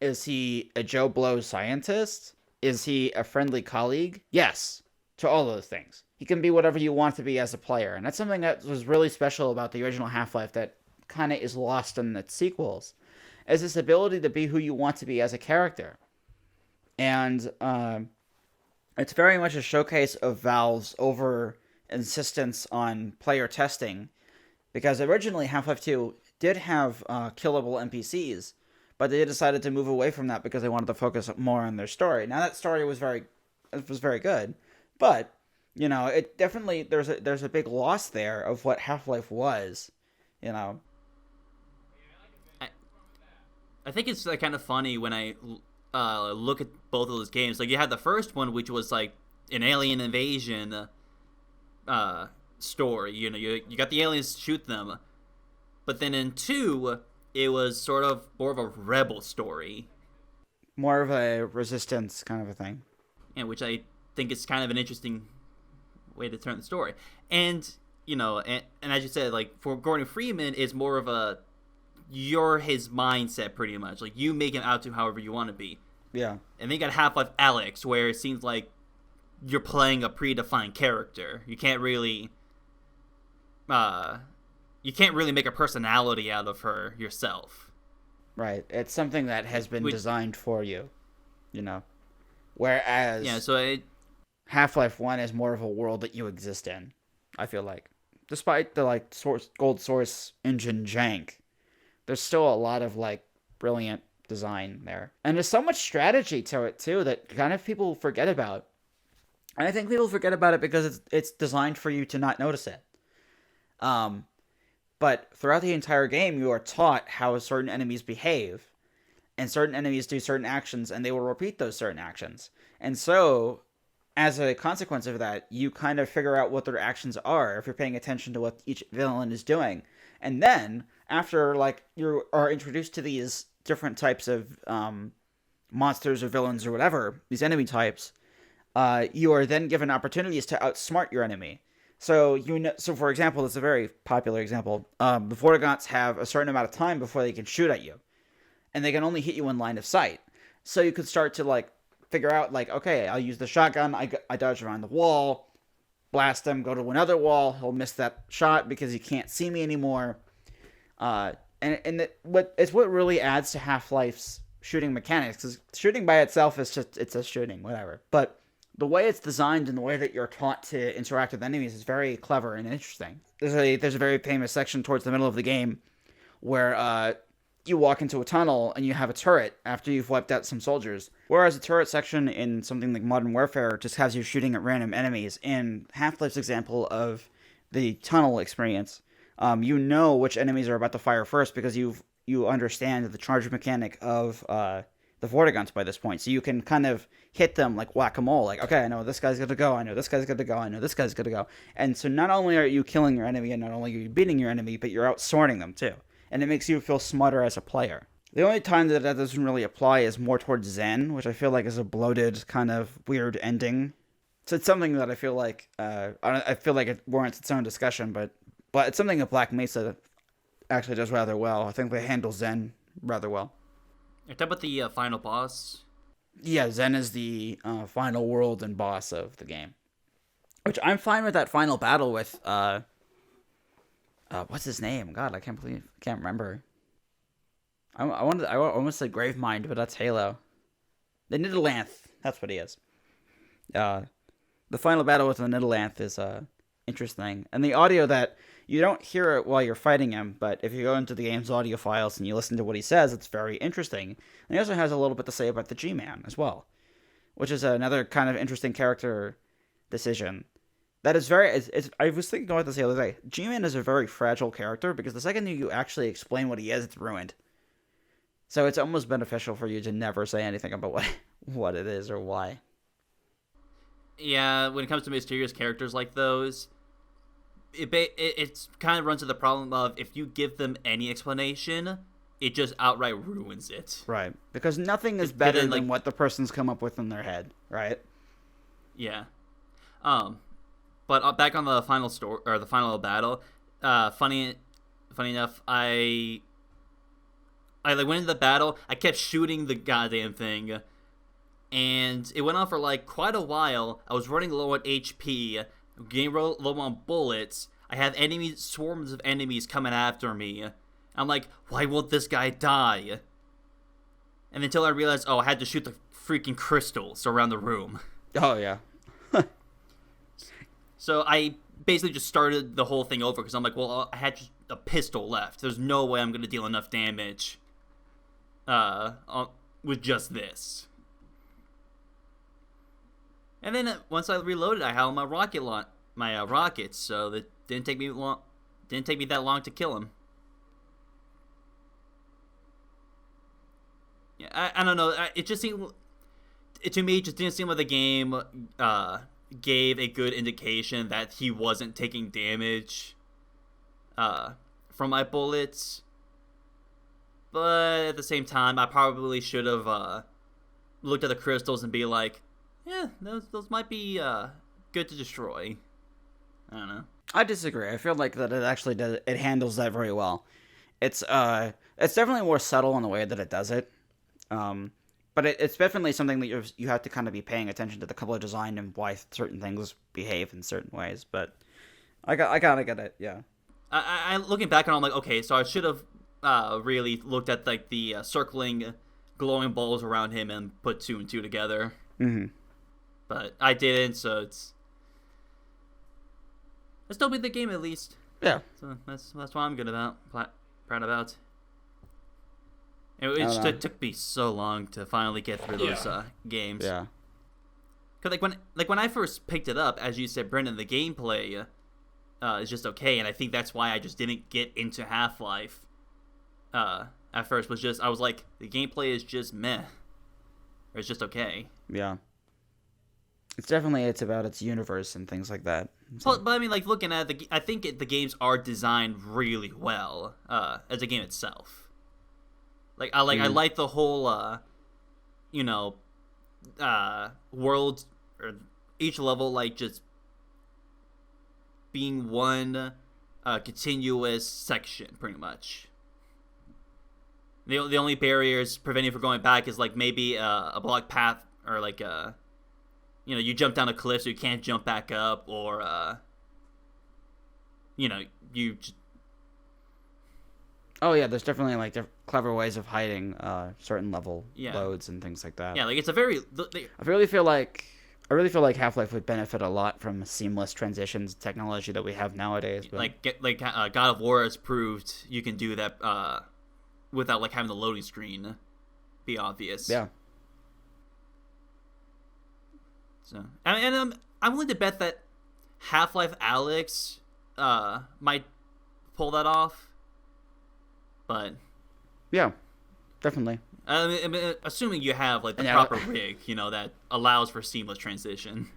Is he a Joe Blow scientist? Is he a friendly colleague? Yes, to all those things. He can be whatever you want to be as a player, and that's something that was really special about the original Half-Life that kind of is lost in its sequels, is this ability to be who you want to be as a character. And it's very much a showcase of Valve's over insistence on player testing, because originally Half-Life 2 did have killable NPCs, but they decided to move away from that because they wanted to focus more on their story. Now that story was very good, but you know, it definitely there's a big loss there of what Half-Life was, you know. I think it's kind of funny when I look at both of those games. Like, you had the first one, which was like an alien invasion story. You know, you got the aliens shoot them, but then in 2, it was sort of more of a rebel story, more of a resistance kind of a thing. And which I think is kind of an interesting way to turn the story. And you know, and as you said, like for Gordon Freeman, is more of a you're his mindset pretty much. Like, you make him out to however you want to be. Yeah. And then you got Half-Life Alyx, where it seems like you're playing a predefined character. You can't really make a personality out of her yourself. Right. It's something that has been designed for you, you know. Whereas Half-Life 1 is more of a world that you exist in, I feel like. Despite the like gold source engine jank, there's still a lot of like brilliant design there. And there's so much strategy to it too that kind of people forget about. And I think people forget about it because it's designed for you to not notice it. But throughout the entire game, you are taught how certain enemies behave, and certain enemies do certain actions, and they will repeat those certain actions. And so, as a consequence of that, you kind of figure out what their actions are if you're paying attention to what each villain is doing. And then, after like you are introduced to these different types of monsters or villains or whatever, these enemy types, you are then given opportunities to outsmart your enemy. So so for example, it's a very popular example. The Vortigaunts have a certain amount of time before they can shoot at you, and they can only hit you in line of sight. So you could start to like figure out like, okay, I'll use the shotgun. I dodge around the wall, blast him, go to another wall. He'll miss that shot because he can't see me anymore. What really adds to Half-Life's shooting mechanics, because shooting by itself is just, it's a shooting, whatever. But the way it's designed and the way that you're taught to interact with enemies is very clever and interesting. There's a very famous section towards the middle of the game where you walk into a tunnel and you have a turret after you've wiped out some soldiers. Whereas a turret section in something like Modern Warfare just has you shooting at random enemies. In Half-Life's example of the tunnel experience, you know which enemies are about to fire first because you understand the charge mechanic of the Vortigaunts by this point. So you can kind of hit them like whack-a-mole. Like, okay, I know this guy's going to go. I know this guy's going to go. I know this guy's going to go. And so not only are you killing your enemy and not only are you beating your enemy, but you're outsorting them too. And it makes you feel smarter as a player. The only time that doesn't really apply is more towards Zen, which I feel like is a bloated kind of weird ending. So it's something that I feel like it warrants its own discussion, but it's something that Black Mesa actually does rather well. I think they handle Zen rather well. You're talking about the final boss? Yeah, Zen is the final world and boss of the game. Which I'm fine with that final battle with, what's his name? God, I can't remember. I almost said Gravemind, but that's Halo. The Nidalanth, that's what he is. The final battle with the Nidalanth is interesting. And the audio that you don't hear it while you're fighting him, but if you go into the game's audio files and you listen to what he says, it's very interesting. And he also has a little bit to say about the G-Man as well, which is another kind of interesting character decision. That is very... I was thinking about this the other day. G-Man is a very fragile character because the second you actually explain what he is, it's ruined. So it's almost beneficial for you to never say anything about what it is or why. Yeah, when it comes to mysterious characters like those, it's kind of runs to the problem of if you give them any explanation, it just outright ruins it. Right. Because nothing is But better then, than like- what the person's come up with in their head, right? Yeah. But back on the final story or the final battle, funny enough, I like went into the battle. I kept shooting the goddamn thing, and it went on for like quite a while. I was running low on HP, getting low on bullets. I have swarms of enemies coming after me. I'm like, why won't this guy die? And until I realized, oh, I had to shoot the freaking crystals around the room. Oh, yeah. So I basically just started the whole thing over because I'm like, well, I had just a pistol left. There's no way I'm going to deal enough damage with just this. And then once I reloaded, I had all my rockets, so that didn't take me that long to kill him. Yeah, I don't know. It just seemed to me, it just didn't seem like the game gave a good indication that he wasn't taking damage from my bullets. But at the same time, I probably should have looked at the crystals and be like, yeah, those might be good to destroy. I don't know. I disagree. I feel like that it actually does. It handles that very well. It's definitely more subtle in the way that it does it. But it's definitely something that you have to kind of be paying attention to the color design and why certain things behave in certain ways. But I gotta get it. Yeah. I looking back on it, I'm like, okay, so I should have really looked at like the circling, glowing balls around him and put 2 and 2 together. Mm-hmm. But I didn't, so I still beat the game at least. Yeah. So that's what I'm good about, proud about. It don't know. took me so long to finally get through those games. Yeah. Cause when I first picked it up, as you said, Brendan, the gameplay is just okay, and I think that's why I just didn't get into Half-Life. At first I was like, the gameplay is just meh, or it's just okay. Yeah. It's about its universe and things like that. So, But I mean, like looking at I think the games are designed really well as a game itself. Like I like the whole world or each level like just being one continuous section pretty much. The only barriers preventing you from going back is like maybe a block path or like you jump down a cliff so you can't jump back up, or you oh yeah, there's definitely like clever ways of hiding certain level Yeah. loads and things like that. yeah, like it's a very I really feel like Half-Life would benefit a lot from seamless transitions technology that we have nowadays. But God of War has proved you can do that without like having the loading screen be obvious. yeah, So I'm willing to bet that Half-Life Alyx might pull that off. But yeah, definitely. I mean, assuming you have like the Yeah. proper rig, that allows for seamless transition.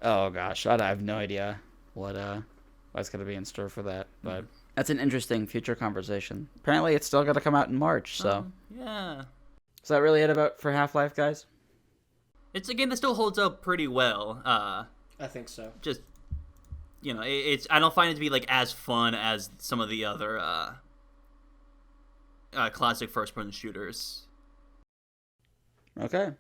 Oh gosh, I have no idea what's gonna be in store for that, but that's an interesting future conversation. Apparently, it's still gonna come out in March. So, Yeah, is that really it about for Half-Life, guys? it's a game that still holds up pretty well. I think so. Just it's I don't find it to be like as fun as some of the other classic first-person shooters. Okay.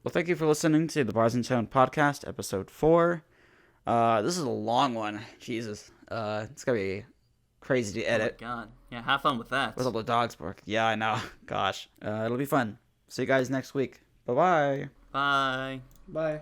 Well, thank you for listening to the Bars and Tone podcast, episode 4. This is a long one. Jesus. It's gonna be crazy to edit Oh my God, yeah, have fun with that. with all the dogs bark. Yeah, I know. Gosh. It'll be fun. See you guys next week. Bye-bye. Bye. Bye.